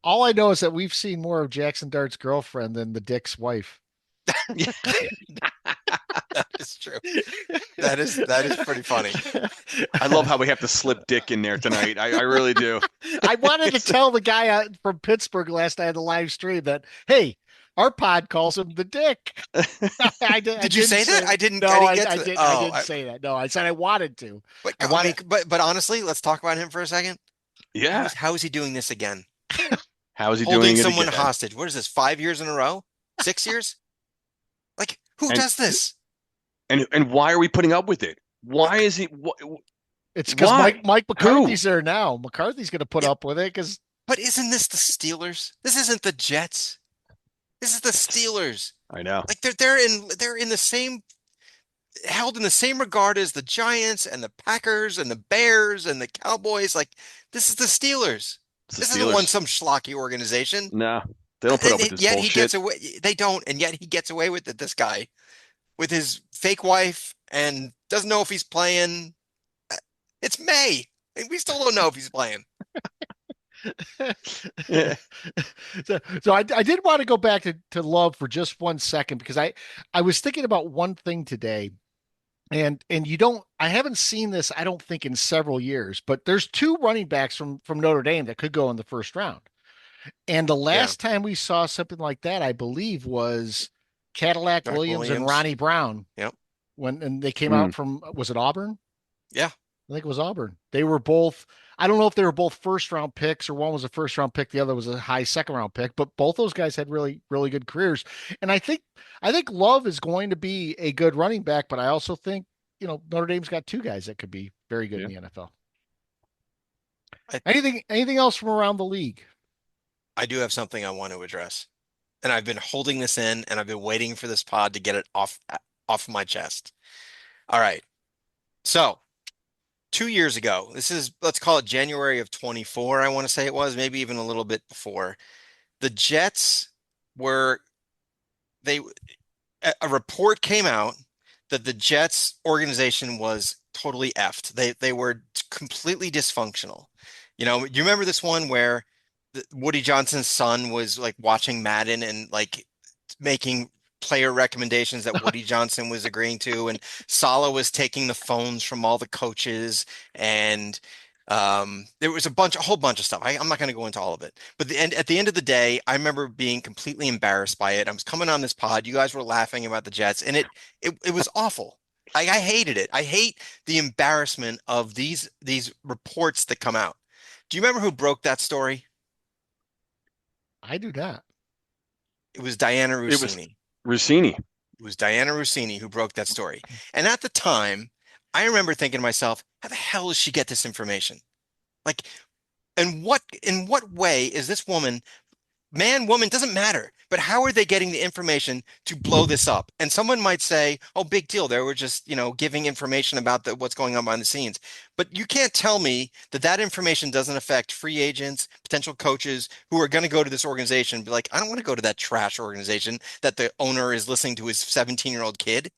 all I know is that we've seen more of Jackson Dart's girlfriend than the Dick's wife. yeah. That is true. That is pretty funny. I love how we have to slip Dick in there tonight. I really do. I wanted to tell the guy from Pittsburgh last night on the live stream that, hey, our pod calls him the Dick. I Did you didn't say that? I didn't. No, I didn't I, get I to the. did. I Oh, didn't say that. No, I said I wanted to. but I I mean, wanted. but honestly, let's talk about him for a second. Yeah. How is he doing this again? How is he Holding doing it someone again? hostage. What is this? 5 years in a row? 6 years? Like who And does this? and why are we putting up with it? Why is he? It's because Why? Mike Who? McCarthy's there now. McCarthy's going to put Yeah, up with it because but isn't this the Steelers? This isn't the Jets. This is the Steelers. I know. Like they're in the same held in the same regard as the Giants and the Packers and the Bears and the Cowboys. Like this is the Steelers. It's the This isn't one Steelers. some schlocky organization. No, they don't put up with And this yet he gets bullshit. away. They don't, and yet he gets away with it. This guy with his fake wife and doesn't know if he's playing. It's May, and we still don't know if he's playing. Yeah. So I did want to go back to Love for just 1 second because I was thinking about one thing today, and you don't I haven't seen this, I don't think, in several years, but there's two running backs from Notre Dame that could go in the first round. And the Yeah, last time we saw something like that, I believe, was Cadillac Jack Williams and Williams. Ronnie Brown Yep. when they came Hmm. out from, was it Auburn? Yeah. I think it was Auburn. They were both, I don't know if they were both first round picks or one was a first round pick, the other was a high second round pick, but both those guys had really, really good careers. And I think Love is going to be a good running back, but I also think, Notre Dame's got two guys that could be very good Yeah. in the NFL. I, Anything else from around the league? I do have something I want to address, and I've been holding this in, and I've been waiting for this pod to get it off my chest. All right. So 2 years ago, this is, let's call it January of 24, I want to say it was, maybe even a little bit before. The Jets were, they, a report came out that the Jets organization was totally effed. They were completely dysfunctional. Do you remember this one where Woody Johnson's son was like watching Madden and like making player recommendations that Woody Johnson was agreeing to, and Saleh was taking the phones from all the coaches, and there was a whole bunch of stuff. I'm not going to go into all of it, but at the end of the day, I remember being completely embarrassed by it. I was coming on this pod, you guys were laughing about the Jets, and it was awful. I hated it. I hate the embarrassment of these reports that come out. Do you remember who broke that story? I do not. It was Diana It was Roussini. Roussini. It was Diana Roussini who broke that story. And at the time, I remember thinking to myself, how the hell does she get this information? Like, in what way is this woman, man, woman, doesn't matter, but how are they getting the information to blow this up? And someone might say, oh, big deal. They were just, giving information about what's going on behind the scenes. But you can't tell me that information doesn't affect free agents, potential coaches who are going to go to this organization and be like, I don't want to go to that trash organization that the owner is listening to his 17-year-old kid.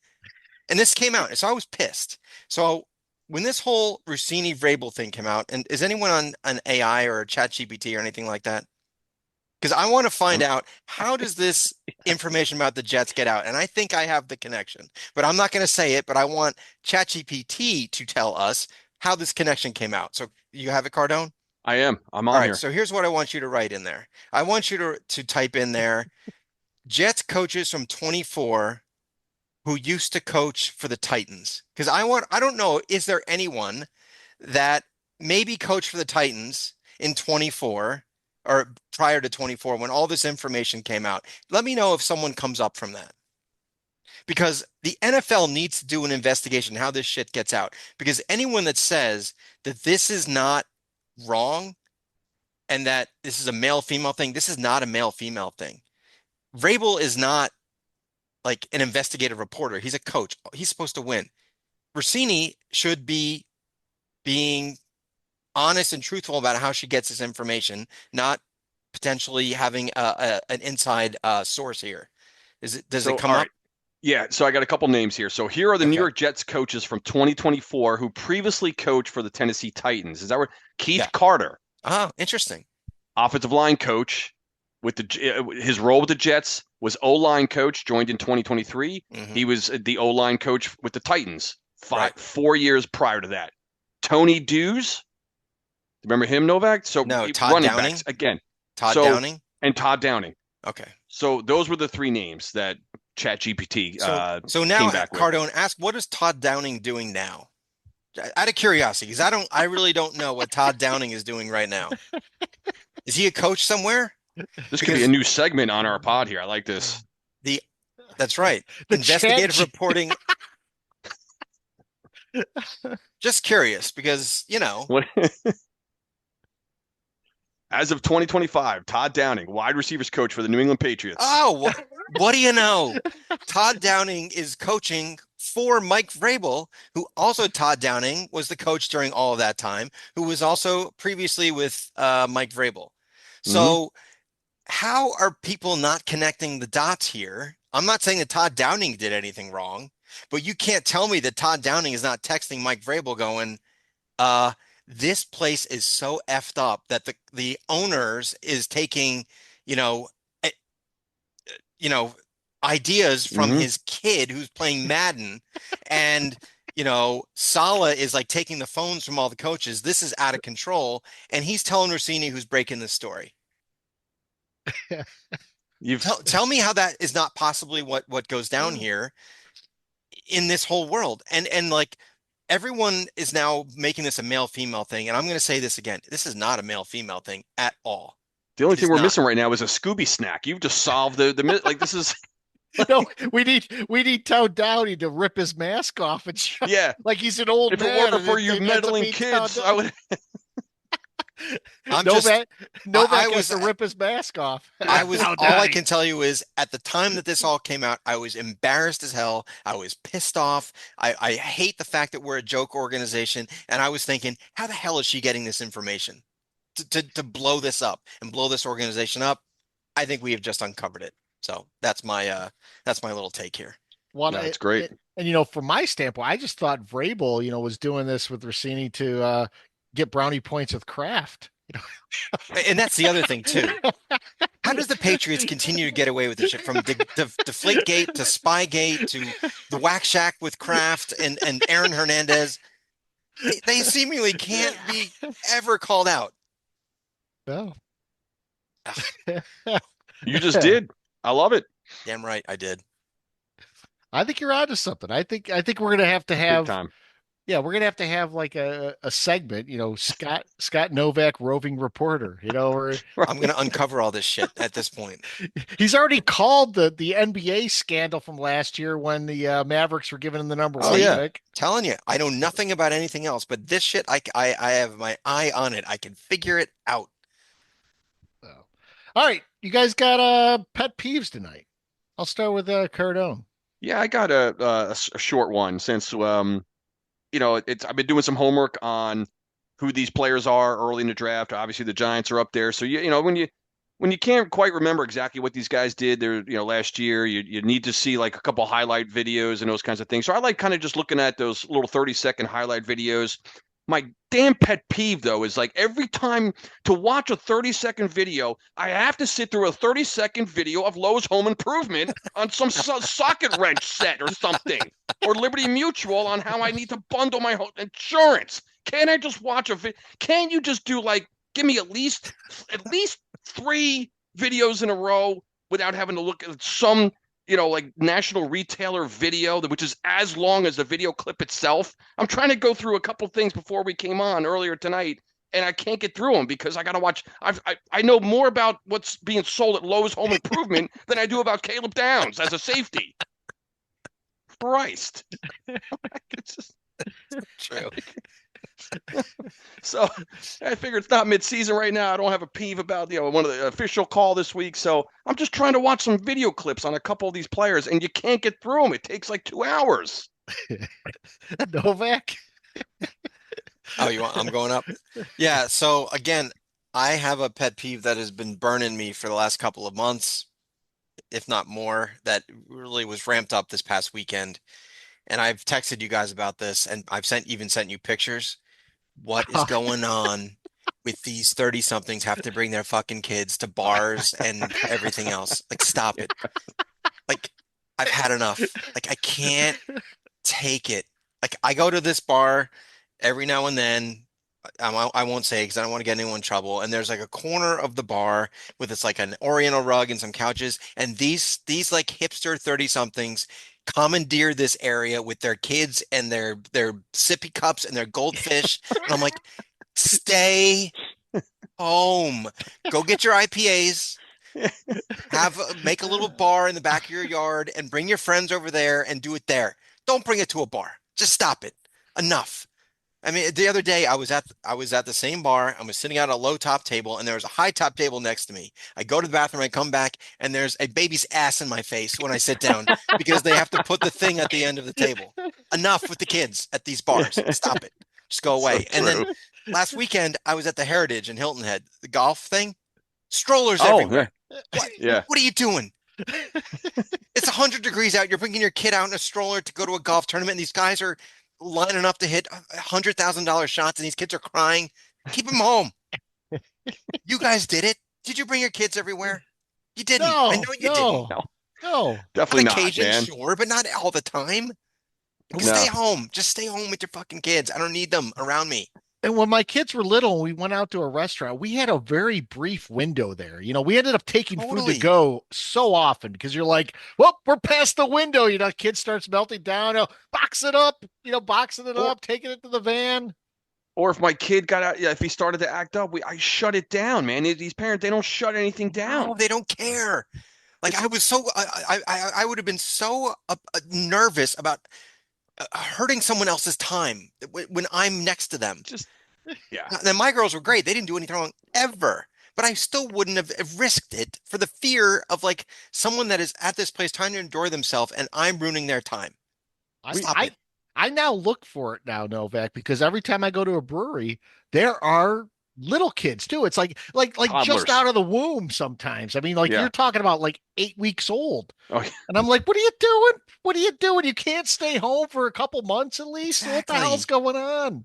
And this came out, so I was pissed. So when this whole Roussini Vrabel thing came out, and is anyone on an AI or a chat GPT or anything like that? Because I want to find out, how does this information about the Jets get out? And I think I have the connection, but I'm not going to say it, but I want ChatGPT to tell us how this connection came out. So you have it, Cardone? I am. I'm All on right, here. so here's what I want you to write in there. I want you to type in there, Jets coaches from 24 who used to coach for the Titans. Because I don't know, is there anyone that maybe coached for the Titans in 24 or prior to 24 when all this information came out? Let me know if someone comes up from that. Because the NFL needs to do an investigation how this shit gets out. Because anyone that says that this is not wrong and that this is a male-female thing, this is not a male-female thing. Vrabel is not like an investigative reporter. He's a coach. He's supposed to win. Roussini should be being honest and truthful about how she gets this information, not potentially having an inside source here. Does it come all up? right. Yeah, so I got a couple names here. So here are the New York Jets coaches from 2024 who previously coached for the Tennessee Titans. Is that where Keith Carter? Oh, interesting. Offensive line coach with his role with the Jets was O-line coach, joined in 2023. Mm-hmm. He was the O-line coach with the Titans 4 years prior to that. Tony Dews, remember him, Novak? So no, Todd running Downing backs again. Todd Downing and Todd Downing. Okay. So those were the three names that ChatGPT so now came back with. Cardone, ask, what is Todd Downing doing now? Out of curiosity, because I really don't know what Todd Downing is doing right now. Is he a coach somewhere? This could be a new segment on our pod here. I like this. That's right. Investigative reporting. Just curious because, As of 2025, Todd Downing, wide receivers coach for the New England Patriots. Oh, what do you know? Todd Downing is coaching for Mike Vrabel, who also Todd Downing was the coach during all of that time, who was also previously with Mike Vrabel. Mhm. So how are people not connecting the dots here? I'm not saying that Todd Downing did anything wrong, but you can't tell me that Todd Downing is not texting Mike Vrabel going, uh, this place is so effed up that the owners is taking, you know, eh, you know, ideas from Mhm. his kid who's playing Madden, and Saleh is like taking the phones from all the coaches. This is out of control, and he's telling Roussini who's breaking the story. You've Tell me how that is not possibly what goes down here in this whole world. And like everyone is now making this a male female thing. And I'm going to say this again. This is not a male female thing at all. the only It thing is we're not. missing right now is a Scooby snack. You've just solved the like this is No, we need Todd Downing to rip his mask off and show, yeah. like he's an old If it man, weren't and for you it ends up meddling being Todd kids, I Downing. would. I'm just Novak I Novak has was to rip his mask off. I was Todd all I Downing. can tell you is at the time that this all came out, I was embarrassed as hell. I was pissed off. I hate the fact that we're a joke organization. And I was thinking, how the hell is she getting this information to blow this up and blow this organization up? I think we have just uncovered it. So that's my little take here. Well, No, it's great. and from my standpoint, I just thought Vrabel, was doing this with Rossini to get brownie points with Kraft. And that's the other thing too. How does the Patriots continue to get away with this shit from Deflategate to Spygate to the Whack Shack with Kraft and Aaron Hernandez? They seemingly can't be ever called out. No. You just did. I love it. Damn right, I did. I think you're onto something. I think we're gonna have to Big have time. yeah, we're gonna have to have like a segment, Scott Novak roving reporter, where I'm gonna uncover all this shit at this point. he's already called the NBA scandal from last year when the Mavericks were given him the number Oh one See, yeah. pick. telling you, I know nothing about anything else, but this shit, I have my eye on it. I can figure it out. So. All right, you guys got pet peeves tonight. I'll start with Cardone. Yeah, I got a short one since it's I've been doing some homework on who these players are early in the draft. Obviously, the Giants are up there, so when you can't quite remember exactly what these guys did there, last year, you need to see like a couple highlight videos and those kinds of things. So I like kind of just looking at those little 30-second highlight videos. My damn pet peeve though is like every time to watch a 30-second video, I have to sit through a 30-second video of Lowe's Home Improvement on some socket wrench set or something, or Liberty Mutual on how I need to bundle my insurance. Can't I just watch a video? Can't you just do like give me at least 3 videos in a row without having to look at some like national retailer video, which is as long as the video clip itself. I'm trying to go through a couple things before we came on earlier tonight, and I can't get through them because I got to watch. I know more about what's being sold at Lowe's Home Improvement than I do about Caleb Downs as a safety. Christ. It's just, True. so I figure it's not mid-season right now. I don't have a peeve about one of the official call this week. So I'm just trying to watch some video clips on a couple of these players, and you can't get through them. It takes like 2 hours. Novak. Oh, I'm going up? Yeah, so again, I have a pet peeve that has been burning me for the last couple of months, if not more, that really was ramped up this past weekend. And I've texted you guys about this, and I've even sent you pictures. What is going on with these 30 somethings have to bring their fucking kids to bars and everything else? Like, stop it. Like, I've had enough. Like, I can't take it. Like, I go to this bar every now and then. I won't say because I don't want to get anyone in trouble. And there's like a corner of the bar with it's like an Oriental rug and some couches. And these like hipster 30 somethings commandeer this area with their kids and their sippy cups and their goldfish. And I'm like, stay home. Go get your IPAs. Make a little bar in the back of your yard and bring your friends over there and do it there. Don't bring it to a bar. Just stop it. Enough. I mean, the other day I was at the same bar. I was sitting at a low top table, and there was a high top table next to me. I go to the bathroom, I come back, and there's a baby's ass in my face when I sit down because they have to put the thing at the end of the table. Enough with the kids at these bars. Stop it. Just go So away. And then true. last weekend I was at the Heritage in Hilton Head, the golf thing. Strollers Oh, yeah. everywhere. What? Yeah. What are you doing? It's 100 degrees out. You're bringing your kid out in a stroller to go to a golf tournament, and these guys are lining up to hit $100,000 shots, and these kids are crying. Keep them home. You guys did it. Did you bring your kids everywhere? You didn't. I No, know you didn't. no, No, no. On definitely not, occasion, man. sure, but not all the time. No. Stay home. Just stay home with your fucking kids. I don't need them around me. And when my kids were little and we went out to a restaurant, we had a very brief window there. We ended up taking food to Totally. go so often because you're like, well, we're past the window. Kid starts melting down. Box it up, boxing it Or up, taking it to the van. or if my kid got out, yeah, if he started to act up, I shut it down, man. These parents, they don't shut anything down. No, they don't care. Like It's I was so I would have been so nervous about hurting someone else's time when I'm next to them. just, yeah. Then my girls were great. They didn't do anything wrong ever. But I still wouldn't have risked it for the fear of like someone that is at this place trying to enjoy themselves and I'm ruining their time. I, Stop I it. I now look for it now, Novak, because every time I go to a brewery, there are little kids too. It's like just Toddlers. out of the womb sometimes. I mean, like Yeah. you're talking about like 8 weeks old. Oh, yeah. And I'm like, what are you doing? What are you doing? You can't stay home for a couple months at least? What the hell's Exactly. going on?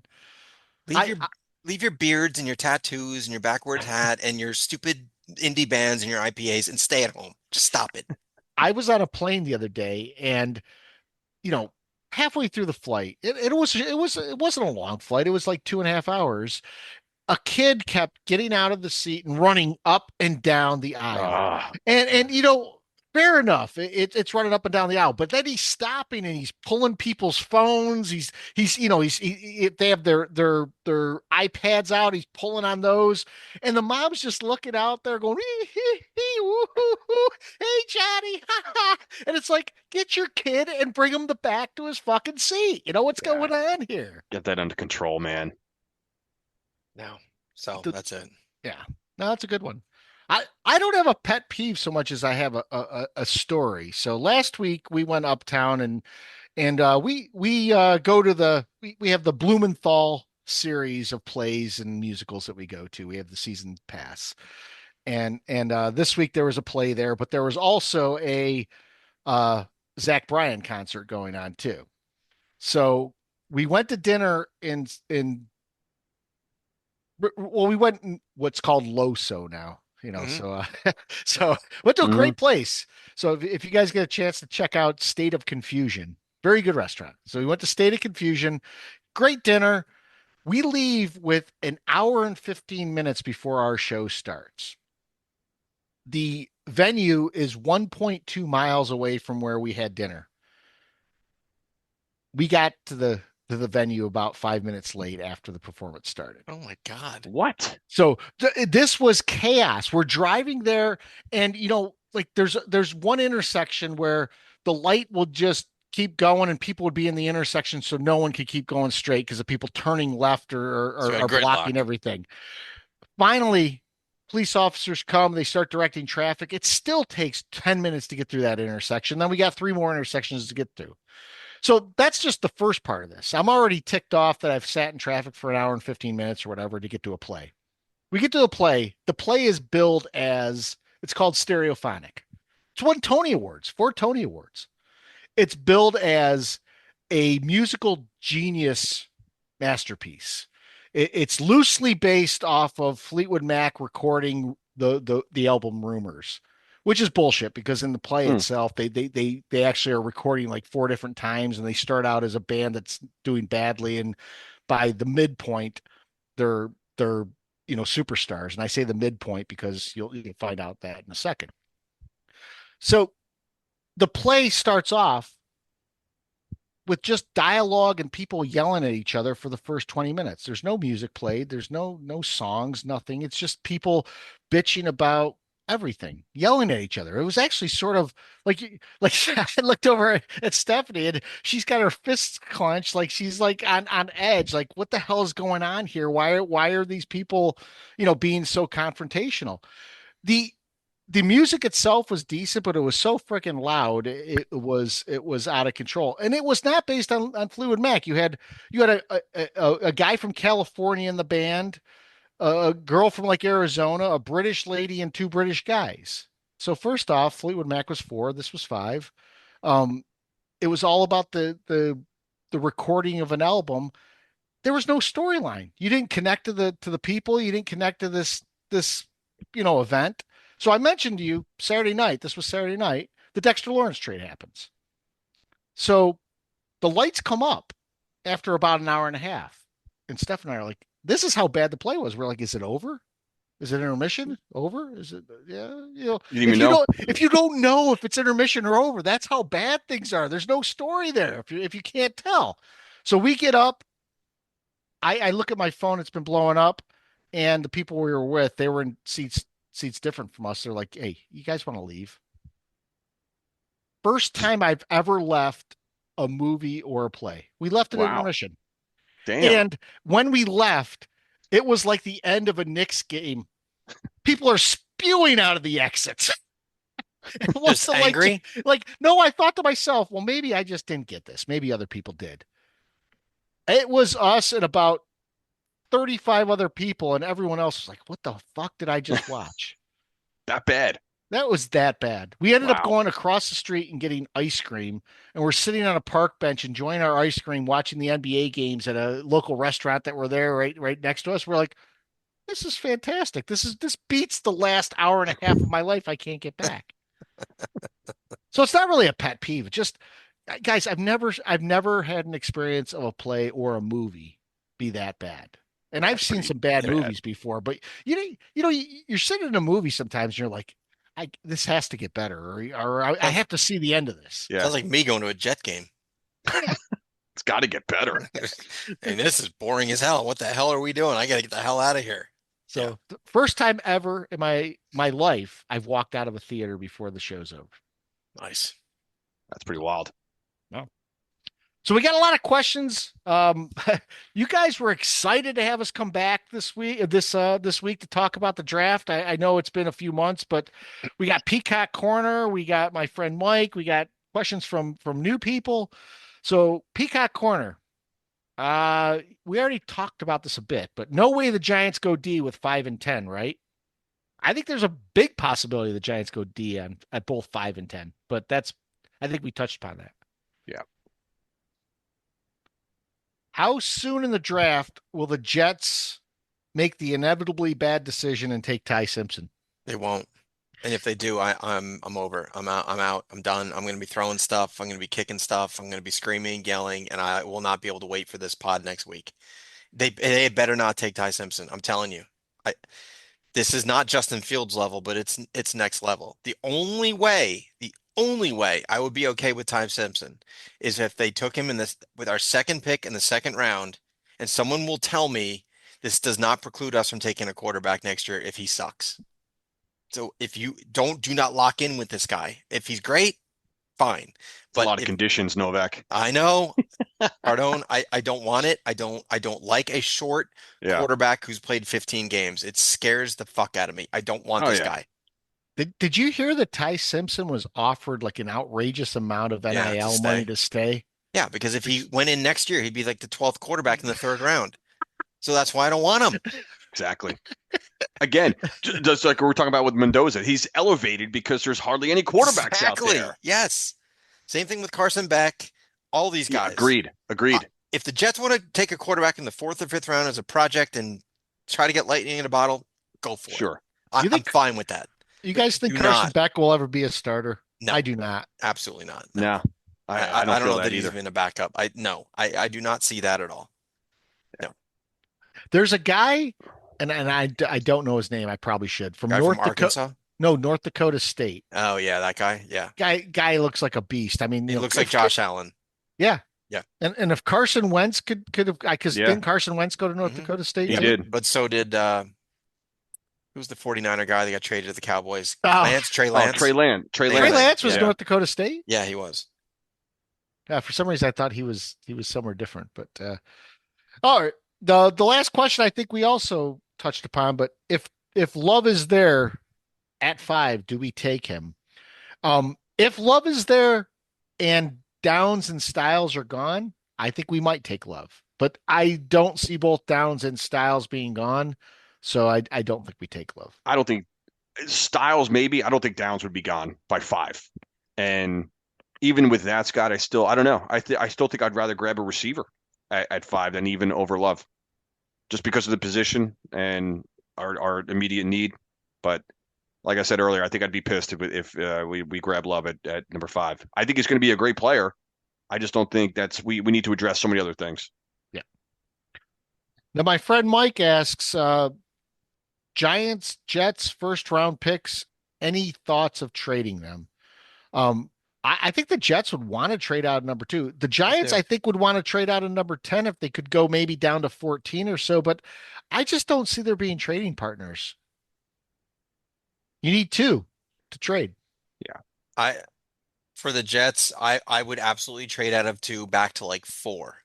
Leave I, your leave your beards and your tattoos and your backwards hat and your stupid indie bands and your IPAs and stay at home. Just stop it. I was on a plane the other day and, you know, halfway through the flight, it wasn't a long flight. It was like 2.5 hours. A kid kept getting out of the seat and running up and down the aisle. Ah, And fair enough. It's running up and down the aisle, but then he's stopping and he's pulling people's phones. If they have their iPads out, he's pulling on those. And the mom's just looking out there going, woo, hoo, hoo. Hey Johnny. Ha, ha. And it's like, get your kid and bring him back to his fucking seat. You know what's yeah. going on here? Get that under control, man. No. So The- that's it. Yeah, no, that's a good one. I don't have a pet peeve so much as I have a story. So last week we went uptown and we go to we have the Blumenthal series of plays and musicals that we go to. We have the season pass, and this week there was a play there, but there was also a uh, Zach Bryan concert going on too. So we went to dinner in well, we went in what's called Loso now, Mhm. so so went to a Mhm. great place. So if you guys get a chance to check out State of Confusion, very good restaurant. So we went to State of Confusion, great dinner. We leave with an hour and 15 minutes before our show starts. The venue is 1.2 miles away from where we had dinner. We got to the venue about 5 minutes late after the performance started. Oh my God. What? So this was chaos. We're driving there, and like there's one intersection where the light will just keep going, and people would be in the intersection, so no one could keep going straight because of people turning left So a are blocking gridlock. everything. Finally, police officers come. They start directing traffic. It still takes 10 minutes to get through that intersection. Then we got three more intersections to get through. So that's just the first part of this. I'm already ticked off that I've sat in traffic for an hour and 15 minutes or whatever to get to a play. We get to a play. The play is billed as it's called Stereophonic. It's won Tony Awards, 4 Tony Awards. It's billed as a musical genius masterpiece. It's loosely based off of Fleetwood Mac recording the album Rumors, which is bullshit because in the play Hmm. itself, they actually are recording like four different times, and they start out as a band that's doing badly, and by the midpoint, they're superstars. And I say the midpoint because you'll find out that in a second. So the play starts off with just dialogue and people yelling at each other for the first 20 minutes. There's no music played, there's no songs, nothing. It's just people bitching about everything, yelling at each other. It was actually sort of like I looked over at Stephanie and she's got her fists clenched, like she's like on edge. Like, what the hell is going on here? Why are these people, being so confrontational? The the music itself was decent, but it was so freaking loud. It was out of control, and it was not based on Fleetwood Mac. You had a guy from California in the band, a girl from like Arizona, a British lady, and two British guys. So first off, Fleetwood Mac was four. This was five. Um, it was all about the recording of an album. There was no storyline. You didn't connect to the people. You didn't connect to this event. So I mentioned to you Saturday night. This was Saturday night. The Dexter Lawrence trade happens. So the lights come up after about an hour and a half, and Steph and I are like, "This is how bad the play was." We're like, "Is it over? Is it intermission? Over? Is it? Yeah, You didn't even know. If you don't know if it's intermission or over, that's how bad things are. There's no story there if you can't tell." So we get up. I look at my phone. It's been blowing up, and the people we were with, they were in seats different from us. They're like, "Hey, you guys want to leave?" First time I've ever left a movie or a play. We left at Wow. intermission. Damn. And when we left, it was like the end of a Knicks game. People are spewing out of the exits. Just angry? No, I thought to myself, well, maybe I just didn't get this. Maybe other people did. It was us and about 35 other people, and everyone else was like, what the fuck did I just watch? That bad. That was that bad. We ended up Wow. going across the street and getting ice cream, and we're sitting on a park bench enjoying our ice cream, watching the NBA games at a local restaurant that were there right next to us. We're like, this is fantastic. This beats the last hour and a half of my life I can't get back. So it's not really a pet peeve. It's just, guys, I've never had an experience of a play or a movie be that bad. And I've seen some bad movies before, but you're sitting in a movie sometimes and you're like, this has to get better, or I have to see the end of this. Yeah. Sounds like me going to a Jet game. It's got to get better. And this is boring as hell. What the hell are we doing? I got to get the hell out of here. So the first time ever in my life, I've walked out of a theater before the show's over. Nice. That's pretty wild. So we got a lot of questions. You guys were excited to have us come back this week to talk about the draft. I know it's been a few months, but we got Peacock Corner. We got my friend Mike. We got questions from new people. So Peacock Corner. We already talked about this a bit, but no way the Giants go D with 5 and 10, right? I think there's a big possibility the Giants go D at both 5 and 10, but I think we touched upon that. Yeah. How soon in the draft will the Jets make the inevitably bad decision and take Ty Simpson? They won't. And if they do, I'm over. I'm out. I'm done. I'm going to be throwing stuff. I'm going to be kicking stuff. I'm going to be screaming, yelling, and I will not be able to wait for this pod next week. They better not take Ty Simpson. I'm telling you. This is not Justin Fields level, but it's next level. The only way I would be okay with Ty Simpson is if they took him with our second pick in the second round, and someone will tell me this does not preclude us from taking a quarterback next year if he sucks. So if you do not lock in with this guy. If he's great, fine. But a lot of conditions, Novak. I know. Cardone, I don't want it. I don't like a short quarterback who's played 15 games. It scares the fuck out of me. I don't want this guy. Did you hear that Ty Simpson was offered like an outrageous amount of NIL money to stay? Yeah, because if he went in next year, he'd be like the 12th quarterback in the third round. So that's why I don't want him. Exactly. Again, just like we were talking about with Mendoza, he's elevated because there's hardly any quarterbacks out there. Yes. Same thing with Carson Beck, all these guys. Agreed. If the Jets want to take a quarterback in the 4th or 5th round as a project and try to get lightning in a bottle, go for it. Sure. I'm fine with that. You guys think Carson Beck will ever be a starter? No. I do not. Absolutely not. No. I don't know that he's even a backup. I do not see that at all. No. There's a guy, and I don't know his name. I probably should. From Arkansas? No, North Dakota State. Oh yeah, that guy. Yeah. Guy looks like a beast. I mean, he looks like Josh Allen. Yeah. Yeah. And if Carson Wentz could have, because didn't Carson Wentz go to North Dakota State? He did. But so did Who's the 49er guy that got traded to the Cowboys? Oh, Trey Oh, Lance? Trey Trey Trey Lance. Lance. Lance was Yeah. Yeah. North Dakota State. Yeah, he was. For some reason, I thought he was somewhere different. But all right, the last question I think we also touched upon. But if Love is there at 5, do we take him? If Love is there and Downs and Styles are gone, I think we might take Love. But I don't see both Downs and Styles being gone, so I don't think we take Love. I don't think Styles maybe. I don't think Downs would be gone by 5. And even with that, Scott, I don't know. I still think I'd rather grab a receiver at 5 than even over Love, just because of the position and our immediate need. But like I said earlier, I think I'd be pissed if we grab Love at number 5. I think he's going to be a great player. I just don't think we need to address so many other things. Yeah. Now my friend Mike asks, Giants, Jets, first round picks. Any thoughts of trading them? Um, I think the Jets would want to trade out of number 2. The Giants, too. I think, would want to trade out of number 10 if they could go maybe down to 14 or so, but I just don't see there being trading partners. You need 2 to trade. Yeah. For the Jets, I would absolutely trade out of 2 back to like 4.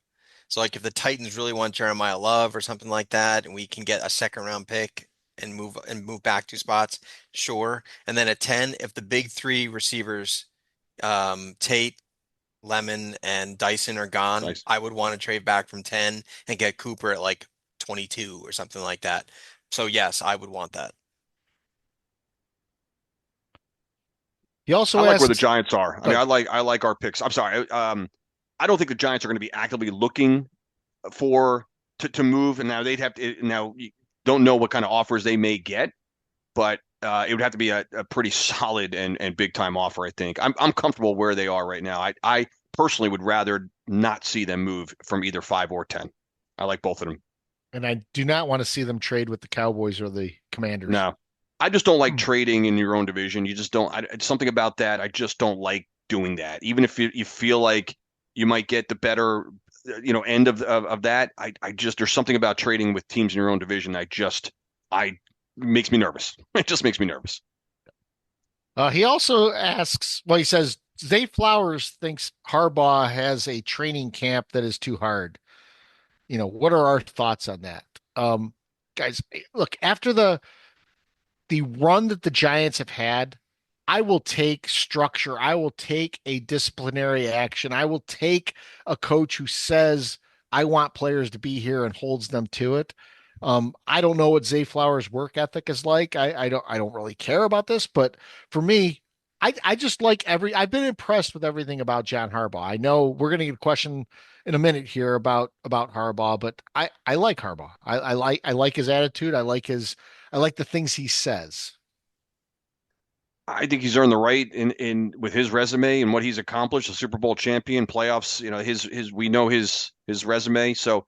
So like if the Titans really want Jeremiah Love or something like that, and we can get a second round pick and move back 2 spots, sure. And then at 10, if the big 3 receivers, Tate, Lemon, and Dyson are gone, Nice. I would want to trade back from 10 and get Cooper at like 22 or something like that. So yes, I would want that. He also I like where the asks, Giants are. I mean, I like our picks. I'm sorry. I don't think the Giants are going to be actively looking to move, and now they'd have to. Now you don't know what kind of offers they may get, but it would have to be a pretty solid and big time offer. I think I'm comfortable where they are right now. I personally would rather not see them move from either 5 or 10. I like both of them. and I do not want to see them trade with the Cowboys or the Commanders. No, I just don't like trading in your own division. You just don't. It's something about that. I just don't like doing that. Even if you feel like you might get the better, end of that. I just there's something about trading with teams in your own division. I makes me nervous. It just makes me nervous. He also asks, well, he says Zay Flowers thinks Harbaugh has a training camp that is too hard. What are our thoughts on that? Guys, look, after the run that the Giants have had, I will take structure. I will take a disciplinary action. I will take a coach who says, I want players to be here and holds them to it. I don't know what Zay Flowers' work ethic is like. I don't really care about this, but for me, I just like I've been impressed with everything about John Harbaugh. I know we're going to get a question in a minute here about Harbaugh, but I like Harbaugh. I like his attitude. I like the things he says. I think he's earned the right in with his resume and what he's accomplished, a Super Bowl champion, playoffs. His we know his resume. So,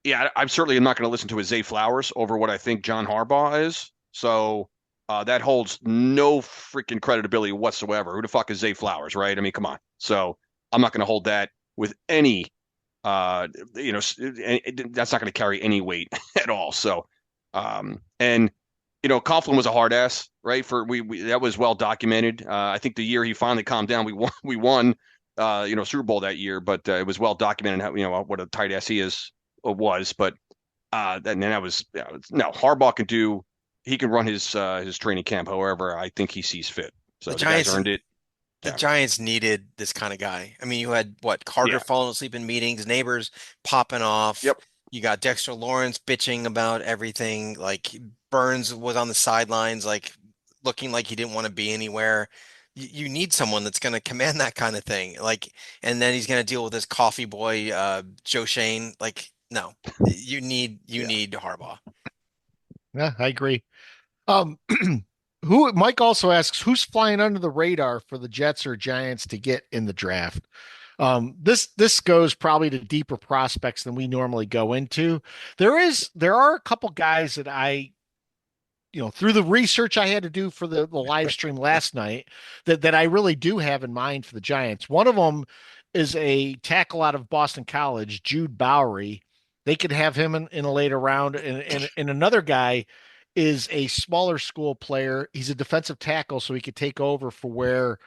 yeah, I'm certainly not going to listen to his Zay Flowers over what I think John Harbaugh is. So that holds no freaking credibility whatsoever. Who the fuck is Zay Flowers, right? I mean, come on. So I'm not going to hold that with any. That's not going to carry any weight at all. So, and Coughlin was a hard ass, right? For we that was well documented. I think the year he finally calmed down, we won, Super Bowl that year. But it was well documented how what a tight ass he was. But that was no Harbaugh can do. He can run his training camp however I think he sees fit. So the guys earned it. The Yeah. Giants needed this kind of guy. I mean, you had Carter Yeah. falling asleep in meetings, neighbors popping off. Yep. You got Dexter Lawrence bitching about everything. Like Burns was on the sidelines, like looking like he didn't want to be anywhere. You need someone that's going to command that kind of thing. Like, and then he's going to deal with this coffee boy, Joe Shane. Like, no, you need Harbaugh. Yeah, I agree. Um, who Mike also asks who's flying under the radar for the Jets or Giants to get in the draft. This goes probably to deeper prospects than we normally go into. There are a couple guys that through the research I had to do for the live stream last night that I really do have in mind for the Giants. One of them is a tackle out of Boston College, Jude Bowery. They could have him in a later round, and another guy is a smaller school player. He's a defensive tackle, so he could take over for where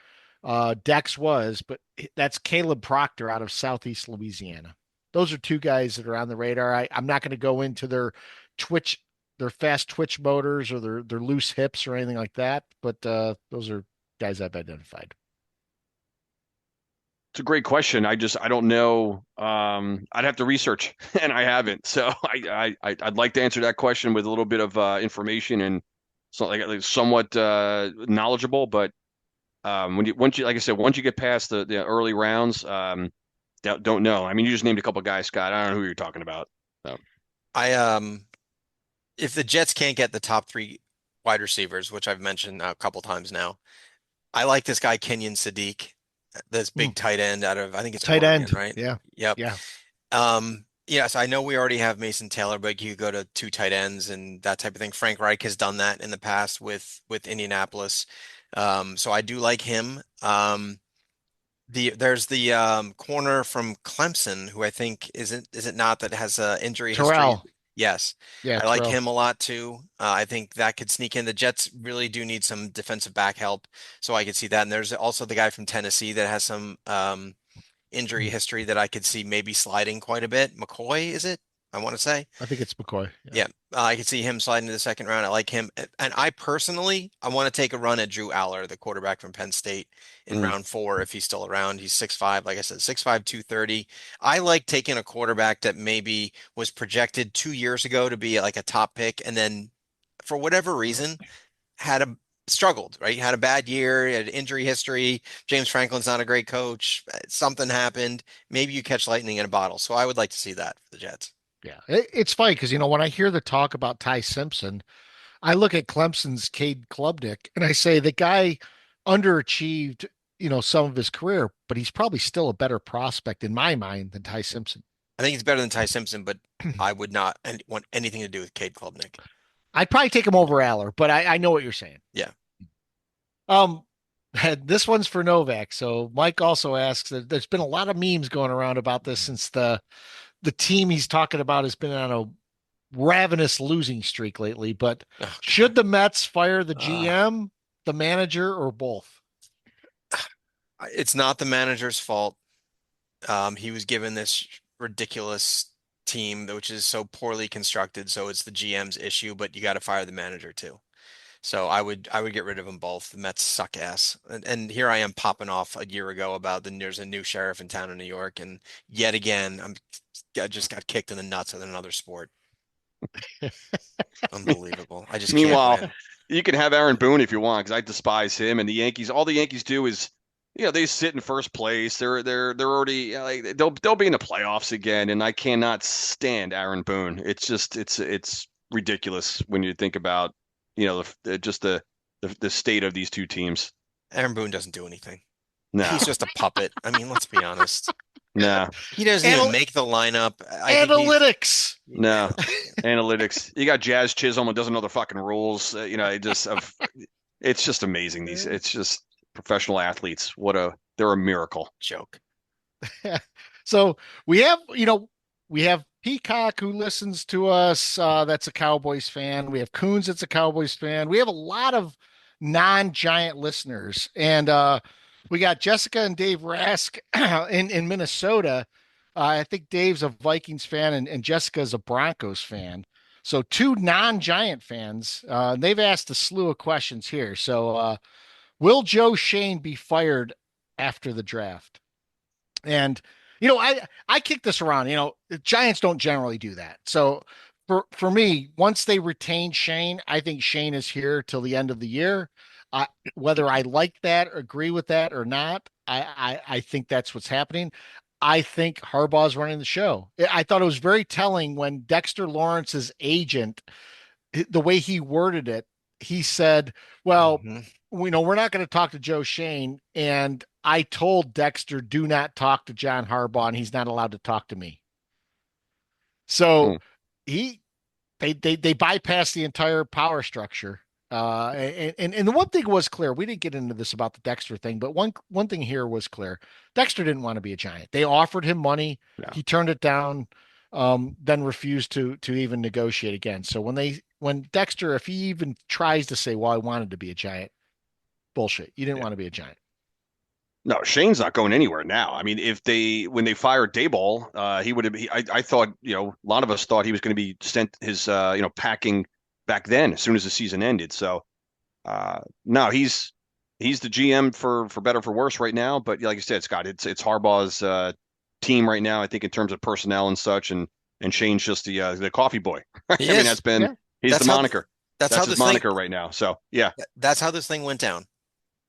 Dex was, but that's Caleb Proctor out of Southeast Louisiana. Those are two guys that are on the radar. I'm not going to go into twitch, their fast twitch motors or their loose hips or anything like that, but those are guys I've identified. It's a great question. I don't know. I'd have to research, and I haven't. So I'd like to answer that question with a little bit of information and so like somewhat knowledgeable. But once you like I said, once you get past the early rounds, don't know. I mean, you just named a couple guys, Scott. I don't know who you're talking about. So. If the Jets can't get the top three wide receivers, which I've mentioned a couple times now, I like this guy Kenyon Sadiq, this big tight end out of I think it's tight Oregon, end, right? Yeah, Yep. yeah. Yes, I know we already have Mason Taylor, but you go to two tight ends and that type of thing. Frank Reich has done that in the past with Indianapolis. So I do like him. There's the corner from Clemson who I think is it not that has a injury history? Terrell. Yes. Yeah, I like Terrell. him a lot too. I think that could sneak in. The Jets really do need some defensive back help, so I could see that. And there's also the guy from Tennessee that has some injury history that I could see maybe sliding quite a bit. McCoy, is it? I want to say. I think it's McCoy. Yeah, I could see him sliding to the second round. I like him. And I personally, I want to take a run at Drew Aller, the quarterback from Penn State in round 4, if he's still around. He's 6'5", like I said, 6'5", 230. I like taking a quarterback that maybe was projected 2 years ago to be like a top pick and then for whatever reason struggled, right? Had a bad year, had injury history. James Franklin's not a great coach. Something happened. Maybe you catch lightning in a bottle. So I would like to see that for the Jets. Yeah, it's funny because when I hear the talk about Ty Simpson, I look at Clemson's Cade Klubnik and I say the guy underachieved, some of his career, but he's probably still a better prospect in my mind than Ty Simpson. I think he's better than Ty Simpson, but I would not want anything to do with Cade Klubnik. I'd probably take him over Aller, but I know what you're saying. Yeah. This one's for Novak. So Mike also asks that there's been a lot of memes going around about this since the team he's talking about has been on a ravenous losing streak lately, but should the Mets fire the GM, the manager, or both? It's not the manager's fault. He was given this ridiculous team, which is so poorly constructed. So it's the GM's issue, but you got to fire the manager too. So I would get rid of them both. The Mets suck ass. And here I am popping off a year ago about there's a new sheriff in town in New York, and yet again I just got kicked in the nuts with another sport. Unbelievable. I just Meanwhile, can't win. You can have Aaron Boone if you want, because I despise him and the Yankees. All the Yankees do is, they sit in first place. They're already like they'll be in the playoffs again, and I cannot stand Aaron Boone. It's just it's ridiculous when you think about just the state of these two teams. Aaron Boone doesn't do anything. No, he's just a puppet. I mean, let's be honest. No, he doesn't even make the lineup. Analytics. No, analytics. You got Jazz Chisholm who doesn't know the fucking rules. It's just amazing. It's just professional athletes. They're a miracle. Joke. So we have Peacock who listens to us. That's a Cowboys fan. We have Coons. That's a Cowboys fan. We have a lot of non-Giant listeners, and we got Jessica and Dave Rask in Minnesota. I think Dave's a Vikings fan and Jessica's a Broncos fan. So two non-Giant fans. They've asked a slew of questions here. So will Joe Shane be fired after the draft? And I kick this around. The Giants don't generally do that. So for me, once they retain Shane, I think Shane is here till the end of the year. Whether I like that, agree with that or not, I think that's what's happening. I think Harbaugh's running the show. I thought it was very telling when Dexter Lawrence's agent, the way he worded it, he said, well, we're not going to talk to Joe Shane. And I told Dexter, do not talk to John Harbaugh, and he's not allowed to talk to me. So they bypassed the entire power structure. And the one thing was clear. We didn't get into this about the Dexter thing, but one thing here was clear. Dexter didn't want to be a Giant. They offered him money. Yeah. He turned it down. then refuse to even negotiate again. So when Dexter, if he even tries to say, "Well, I wanted to be a Giant," bullshit. You didn't Yeah. want to be a Giant. No, Shane's not going anywhere now. I mean, when they fired Dayball, he would have. I thought, a lot of us thought he was going to be sent his, packing back then as soon as the season ended. So, no, he's the GM for better or for worse right now. But like you said, Scott, it's Harbaugh's team right now. I think in terms of personnel and such, and Shane's just the coffee boy. He I mean, is. he's the That's how moniker. that's how That's his this thing moniker right now. So yeah, that's how this thing went down.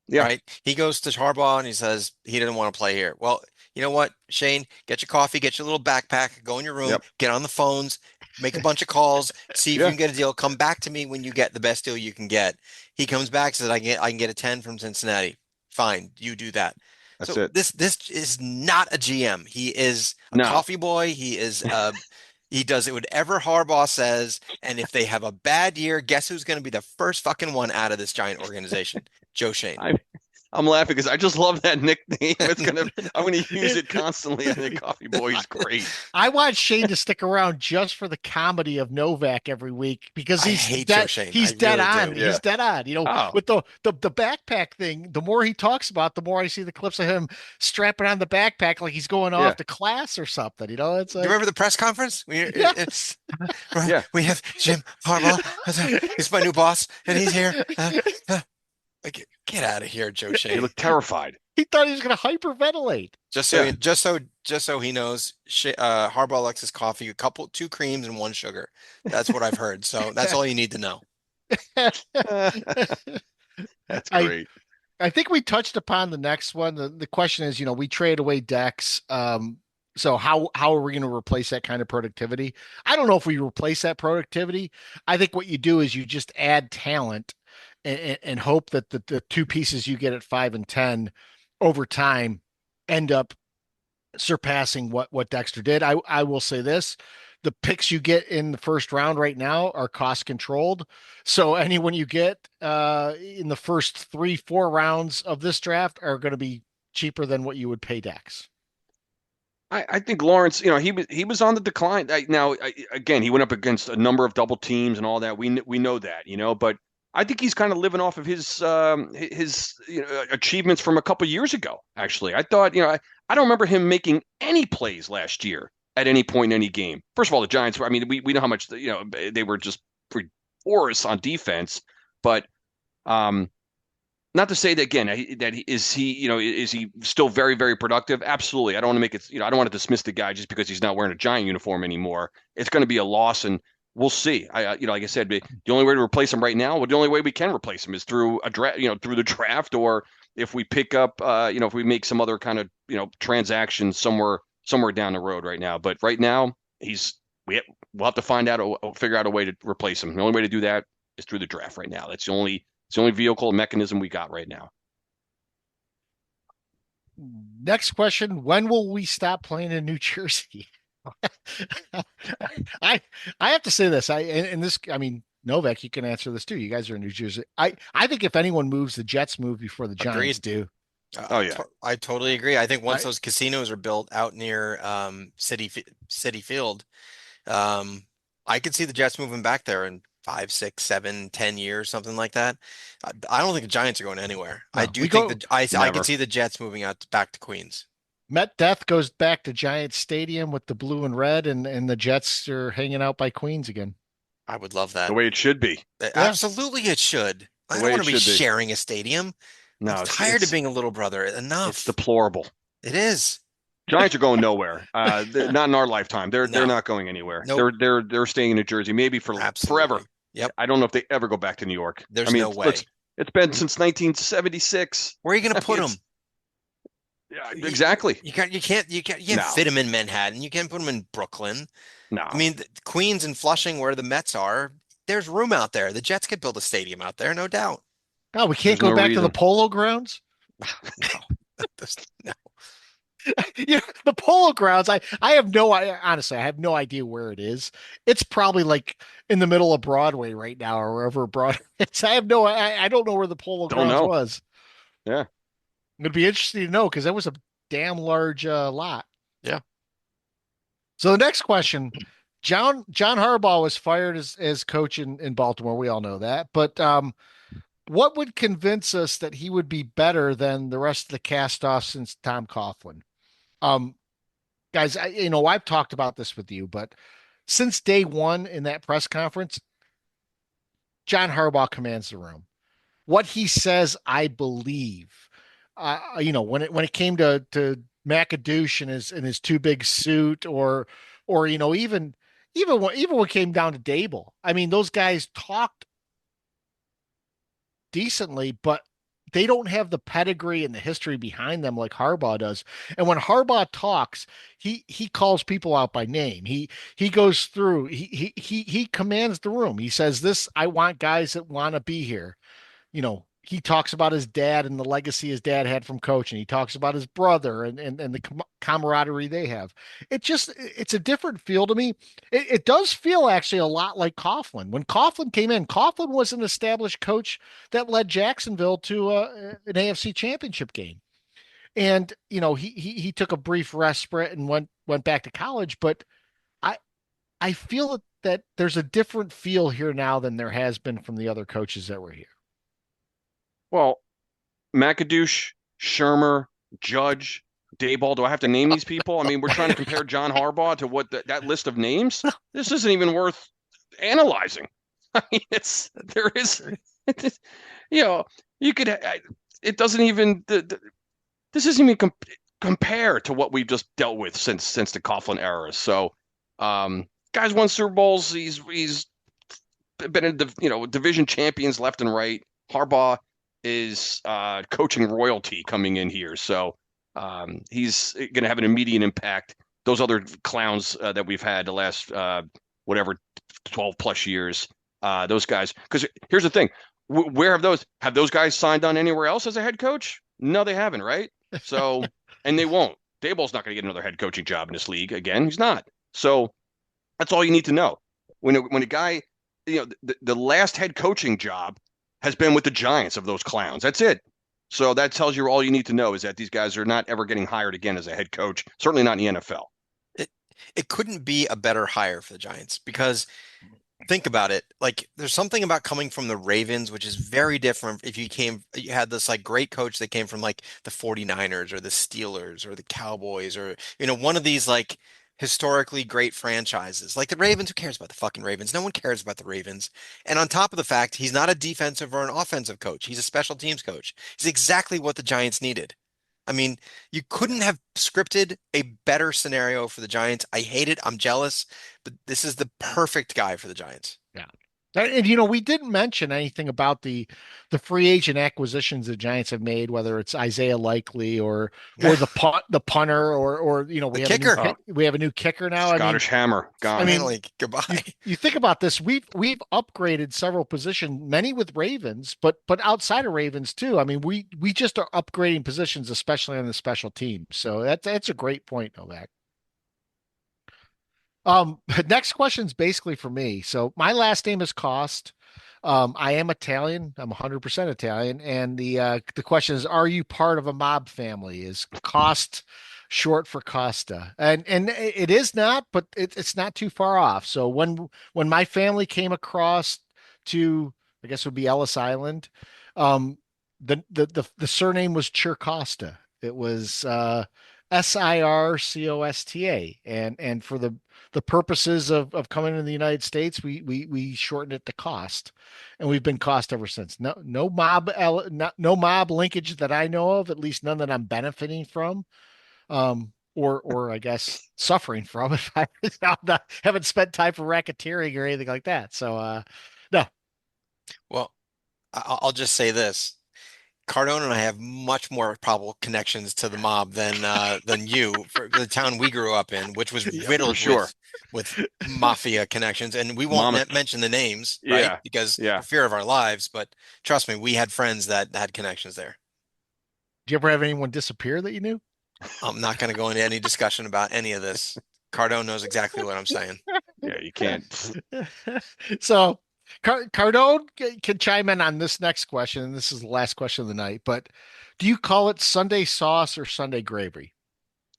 yeah, Right? He goes to Harbaugh and he says he didn't want to play here. Well, you know what, Shane, get your coffee, get your little backpack, go in your room, yep, get on the phones, make a bunch of calls, see if you yeah. can get a deal. Come back to me when you get the best deal you can get. He comes back, says I can get a 10 from Cincinnati. Fine, you do that. That's So it. this is not a GM. He is a No, coffee boy. He does it whatever Harbaugh says, and if they have a bad year, guess who's going to be the first fucking one out of this giant organization? Joe Shane. I I'm laughing because I just love that nickname. I'm gonna use it constantly. I think Coffee Boy is great. I want Shane to stick around just for the comedy of Novak every week because I hate Joe Shane. I he's dead really on. do. Yeah. He's dead on. Oh, With the backpack thing, the more he talks about, the more I see the clips of him strapping on the backpack like he's going yeah, off to class or something. It's Do you remember like the press conference? yes. Right, yeah. we have Jim Harbaugh. He's my new boss, and he's here. Get out of here, Joe He Shane. looked terrified. He thought he was going to hyperventilate. Yeah, Just so he knows, Harbaugh likes his coffee, two creams and one sugar. That's what I've heard. So that's all you need to know. that's I great. I think we touched upon the next one. The question is, we trade away Dex. So how are we going to replace that kind of productivity? I don't know if we replace that productivity. I think what you do is you just add talent and hope that the two pieces you get at 5 and 10 over time end up surpassing what Dexter did. I will say this. The picks you get in the first round right now are cost controlled. So anyone you get in the first 3, 4 rounds of this draft are going to be cheaper than what you would pay Dex. I think Lawrence, he was on the decline. Again, he went up against a number of double teams and all that. We know that, but I think he's kind of living off of his achievements from a couple years ago. Actually, I thought, I don't remember him making any plays last year at any point in any game. First of all, the Giants were, I mean, we know how much they were just porous on defense, but not to say that again is he still very, very productive? Absolutely. I don't want to make it, I don't want to dismiss the guy just because he's not wearing a Giant uniform anymore. It's going to be a loss, and we'll see. Like I said, the only way to replace him right now, well, the only way we can replace him is through a draft, through the draft, or if we pick up, if we make some other kind of, transaction somewhere down the road right now. But right now, we'll have to figure out a way to replace him. The only way to do that is through the draft right now. It's the only vehicle and mechanism we got right now. Next question: when will we stop playing in New Jersey? I I have to say this. I mean, Novak, you can answer this too. You guys are in New Jersey. I think if anyone moves, the Jets move before the Giants do. Oh yeah, I totally agree. I think once those casinos are built out near City Field, I could see the Jets moving back there in 5, 6, 7, 10 years, something like that. I don't think the Giants are going anywhere. No, I do think that I Never. could see the Jets moving out back to Queens. Met Death goes back to Giant Stadium with the blue and red, and the Jets are hanging out by Queens again. I would love that. the way it should be. Absolutely, it should. I The don't way want it to be should be. sharing a stadium. No, I'm tired of being a little brother. Enough. It's deplorable. It is. Giants are going nowhere. Not in our lifetime. They're No. not going anywhere. Nope. They're staying in New Jersey, maybe for Absolutely. forever. Yep. I don't know if they ever go back to New York. There's no way. It's been since 1976. Where are you going to put them? Yeah, exactly. You can't No. fit them in Manhattan. You can't put them in Brooklyn. No. I mean, Queens and Flushing, where the Mets are, there's room out there. The Jets could build a stadium out there, no doubt. No, we can't There's go no back to reason. the Polo Grounds. No. The Polo Grounds. I have no. Honestly, I have no idea where it is. It's probably like in the middle of Broadway right now, or wherever Broadway. I have no. I don't know where the Polo Don't Grounds know. was. Yeah. It'd be interesting to know because that was a damn large lot. Yeah. So the next question, John Harbaugh was fired as coach in Baltimore. We all know that. But what would convince us that he would be better than the rest of the cast off since Tom Coughlin? Um, guys, I've talked about this with you, but since day one in that press conference, John Harbaugh commands the room. What he says, I believe. When it came to McAdoosh in his too big suit, or even when it came down to Dable, I mean, those guys talked decently, but they don't have the pedigree and the history behind them like Harbaugh does. And when Harbaugh talks, he calls people out by name. He goes through. He commands the room. He says, "This I want guys that want to be here." He talks about his dad and the legacy his dad had from coaching. He talks about his brother and the camaraderie they have. It's a different feel to me. It does feel actually a lot like Coughlin. When Coughlin came in, Coughlin was an established coach that led Jacksonville to an AFC championship game. And he took a brief respite and went back to college, but I I feel that there's a different feel here now than there has been from the other coaches that were here. Well, McAdoosh, Shermer, Judge, Dayball. Do I have to name these people? I mean, we're trying to compare John Harbaugh to what that list of names. This isn't even worth analyzing. I mean, there is, you know, you could. It doesn't even. This isn't even compare to what we've just dealt with since the Coughlin era. So, guys won Super Bowls. He's been in division champions left and right. Harbaugh is coaching royalty coming in here, so he's going to have an immediate impact. Those other clowns that we've had the last whatever 12 plus years, those guys. Because here's the thing: where have those guys signed on anywhere else as a head coach? No, they haven't, right? So, and they won't. Daboll's not going to get another head coaching job in this league again. He's not. So that's all you need to know. When a guy, the last head coaching job has been with the Giants of those clowns. That's it. So that tells you all you need to know is that these guys are not ever getting hired again as a head coach, certainly not in the NFL. It couldn't be a better hire for the Giants because think about it. Like there's something about coming from the Ravens, which is very different if you had this like great coach that came from like the 49ers or the Steelers or the Cowboys or, one of these like historically great franchises. Like the Ravens, who cares about the fucking Ravens? No one cares about the Ravens. And on top of the fact, he's not a defensive or an offensive coach. He's a special teams coach. He's exactly what the Giants needed. I mean, you couldn't have scripted a better scenario for the Giants. I hate it. I'm jealous, but this is the perfect guy for the Giants. Yeah. And we didn't mention anything about the free agent acquisitions the Giants have made, whether it's Isaiah Likely or the punter or the kicker. We have a new kicker now. Scottish Hammer gone. Finally, goodbye. You think about this. We've upgraded several positions, many with Ravens, but outside of Ravens too. I mean, we just are upgrading positions, especially on the special team. So that's a great point, Novak. Next question is basically for me. So my last name is Cost. I am Italian. I'm 100% Italian. And the question is, are you part of a mob family? Is Cost short for Costa? And it is not, but it's not too far off. So when my family came across to, I guess it would be Ellis Island, the surname was Chircosta. It was Sircosta, and for the purposes of coming to the United States, we shortened it to Cost, and we've been Cost ever since. No mob linkage that I know of, at least none that I'm benefiting from, or I guess suffering from if haven't spent time for racketeering or anything like that. So no. Well, I'll just say this. Cardone and I have much more probable connections to the mob than you for the town we grew up in, which was riddled with mafia connections. And we won't mention the names, right? Because for fear of our lives. But trust me, we had friends that had connections there. Do you ever have anyone disappear that you knew? I'm not going to go into any discussion about any of this. Cardone knows exactly what I'm saying. Yeah, you can't. So Cardone can chime in on this next question, and this is the last question of the night. But do you call it Sunday sauce or Sunday gravy?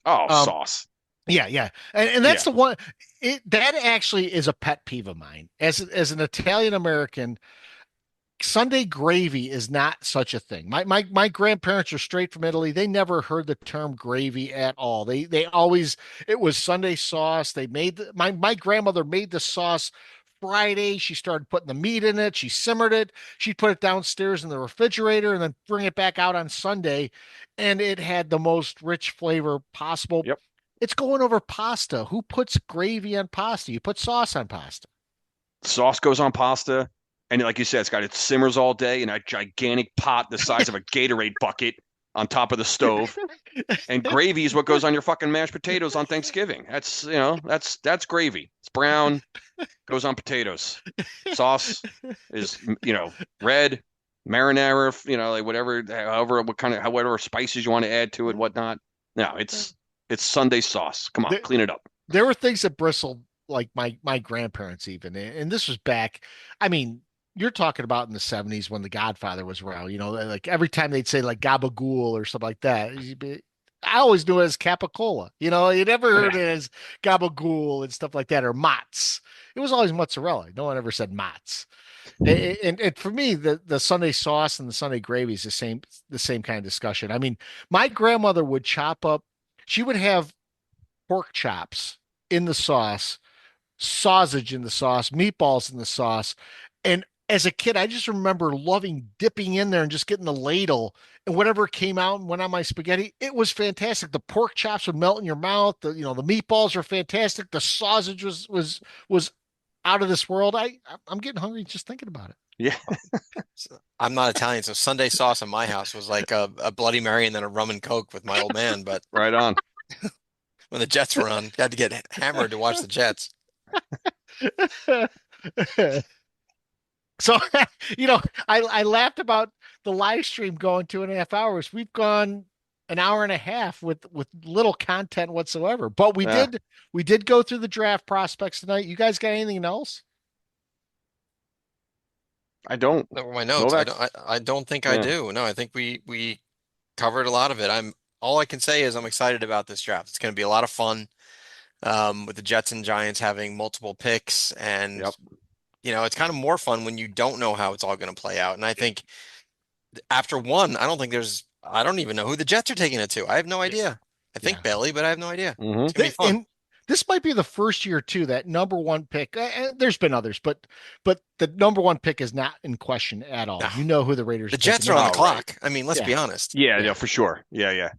Oh, sauce. Yeah. And that's Yeah. the one that actually is a pet peeve of mine. As an Italian American, Sunday gravy is not such a thing. My grandparents are straight from Italy. They never heard the term gravy at all. They always it was Sunday sauce. My grandmother made the sauce Friday. She started putting the meat in it. She simmered it. She'd put it downstairs in the refrigerator and then bring it back out on Sunday, and it had the most rich flavor possible. Yep. It's going over pasta. Who puts gravy on pasta? You put sauce on pasta. Sauce goes on pasta, and like you said, it simmers all day in a gigantic pot the size of a Gatorade bucket on top of the stove. And gravy is what goes on your fucking mashed potatoes on Thanksgiving. That's gravy. It's brown, goes on potatoes. Sauce is red, marinara, like whatever, however spices you want to add to it, whatnot. No, it's Sunday sauce. Come on, There, clean it up. there were things that bristled like my grandparents even, and this was back. I mean, you're talking about in the '70s when The Godfather was around. Like every time they'd say like gabagool or something like that, I always knew it as capicola. You never heard Yeah. it as gabagool and stuff like that or mozz. It was always mozzarella. No one ever said mozz. And for me, the Sunday sauce and the Sunday gravy is the same kind of discussion. I mean, my grandmother would chop up. She would have pork chops in the sauce, sausage in the sauce, meatballs in the sauce. And as a kid, I just remember loving dipping in there and just getting the ladle and whatever came out and went on my spaghetti. It was fantastic. The pork chops would melt in your mouth. The meatballs are fantastic. The sausage was out of this world. I'm getting hungry just thinking about it. Yeah. So, I'm not Italian, so Sunday sauce in my house was like a Bloody Mary and then a rum and Coke with my old man. But Right on. when the Jets were on, had to get hammered to watch the Jets. So, I laughed about the live stream going 2.5 hours. We've gone an hour and a half with little content whatsoever. But we Yeah. did go through the draft prospects tonight. You guys got anything else? I don't. That were my notes. Novak. I don't think I Yeah. do. No, I think we covered a lot of it. All I can say is I'm excited about this draft. It's going to be a lot of fun. With the Jets and Giants having multiple picks, and Yep. it's kind of more fun when you don't know how it's all going to play out. And I think after one, I don't even know who the Jets are taking it to. I have no idea. I think Yeah. Bailey, but I have no idea. Mm-hmm. It's gonna be fun. And this might be the first year too that number one pick. There's been others, but the number one pick is not in question at all. No. You know who the Raiders The are Jets picking. are on the Oh, right. clock. I mean, let's be honest. Yeah, Yeah. yeah, for sure. Yeah.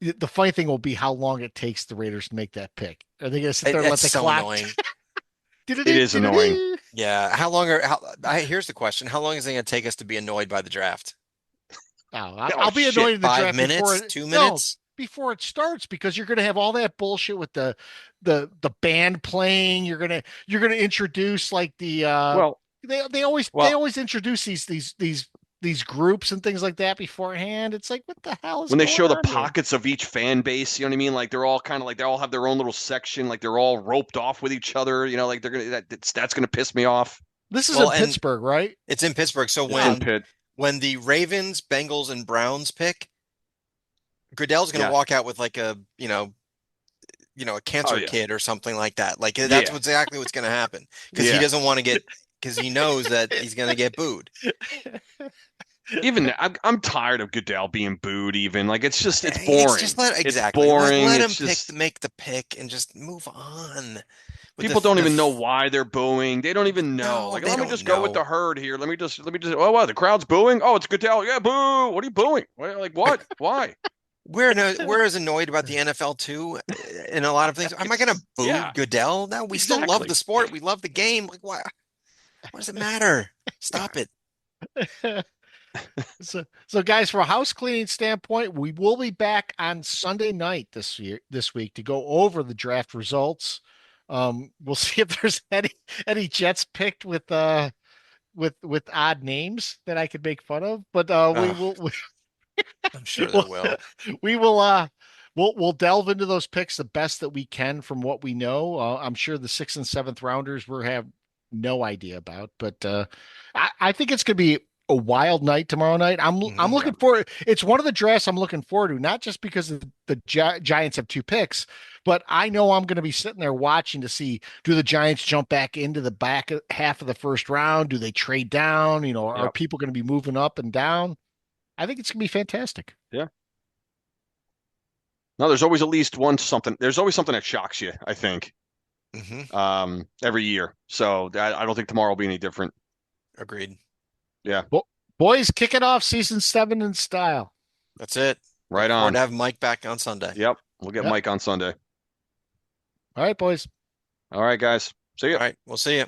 The funny thing will be how long it takes the Raiders to make that pick. Are they going to sit there and let It's the so clock? annoying. It is annoying. Yeah. Here's the question. How long is it going to take us to be annoyed by the draft? Oh, I'll be shit. annoyed in the 5 minutes? draft 2 No, minutes? before it starts because you're going to have all that bullshit with the band playing. You're gonna introduce like the Well, they always well, introduce these groups and things like that beforehand. It's like what the hell is when they going show the on here? pockets of each fan base, you know what I mean? Like they're all kind of like they all have their own little section, like they're all roped off with each other. Like they're gonna that's gonna piss me off. This is Well, in and Pittsburgh, right? it's in Pittsburgh. So It's in Pitt. when the Ravens, Bengals, and Browns pick, Goodell's going to Yeah. walk out with like a a cancer Oh, yeah. kid or something like that. Like that's Yeah. exactly what's going to happen because he Yeah. doesn't want to get because he knows that he's going to get booed. Even I'm tired of Goodell being booed. Even like it's boring. Exactly. It's boring. Let him It's just make the pick and just move on. people don't even know why they're booing. They don't even know. No, Like they let me don't just go with know. the herd here. Let me just. Oh, wow, the crowd's booing. Oh, it's Goodell. Yeah, boo. What are you booing? Like what? Why? We're as annoyed about the NFL too in a lot of things. Am I going to boo Yeah. Goodell? No, we still love Exactly. the sport. We love the game. Like what? What does it matter? Stop it. So guys, from a house cleaning standpoint, we will be back on Sunday night this week to go over the draft results. We'll see if there's any Jets picked with odd names that I could make fun of, but I'm sure there will. we will we'll delve into those picks the best that we can from what we know. I'm sure the 6th and 7th rounders we have no idea about, but I think it's going to be a wild night tomorrow night. I'm Mhm. looking forward. It's one of the drafts I'm looking forward to, not just because the Giants have two picks, but I know I'm going to be sitting there watching to see, do the Giants jump back into the back half of the first round? Do they trade down? Are Yep. people going to be moving up and down? I think it's going to be fantastic. Yeah. No, there's always at least one something. There's always something that shocks you, I think, Mhm. every year. So I don't think tomorrow will be any different. Agreed. Yeah. Boys, kicking off season 7 in style. That's it. Right Look forward on. to having Mike back on Sunday. Yep. We'll get Yep. Mike on Sunday. All right, boys. All right, guys. See ya. All right, we'll see you.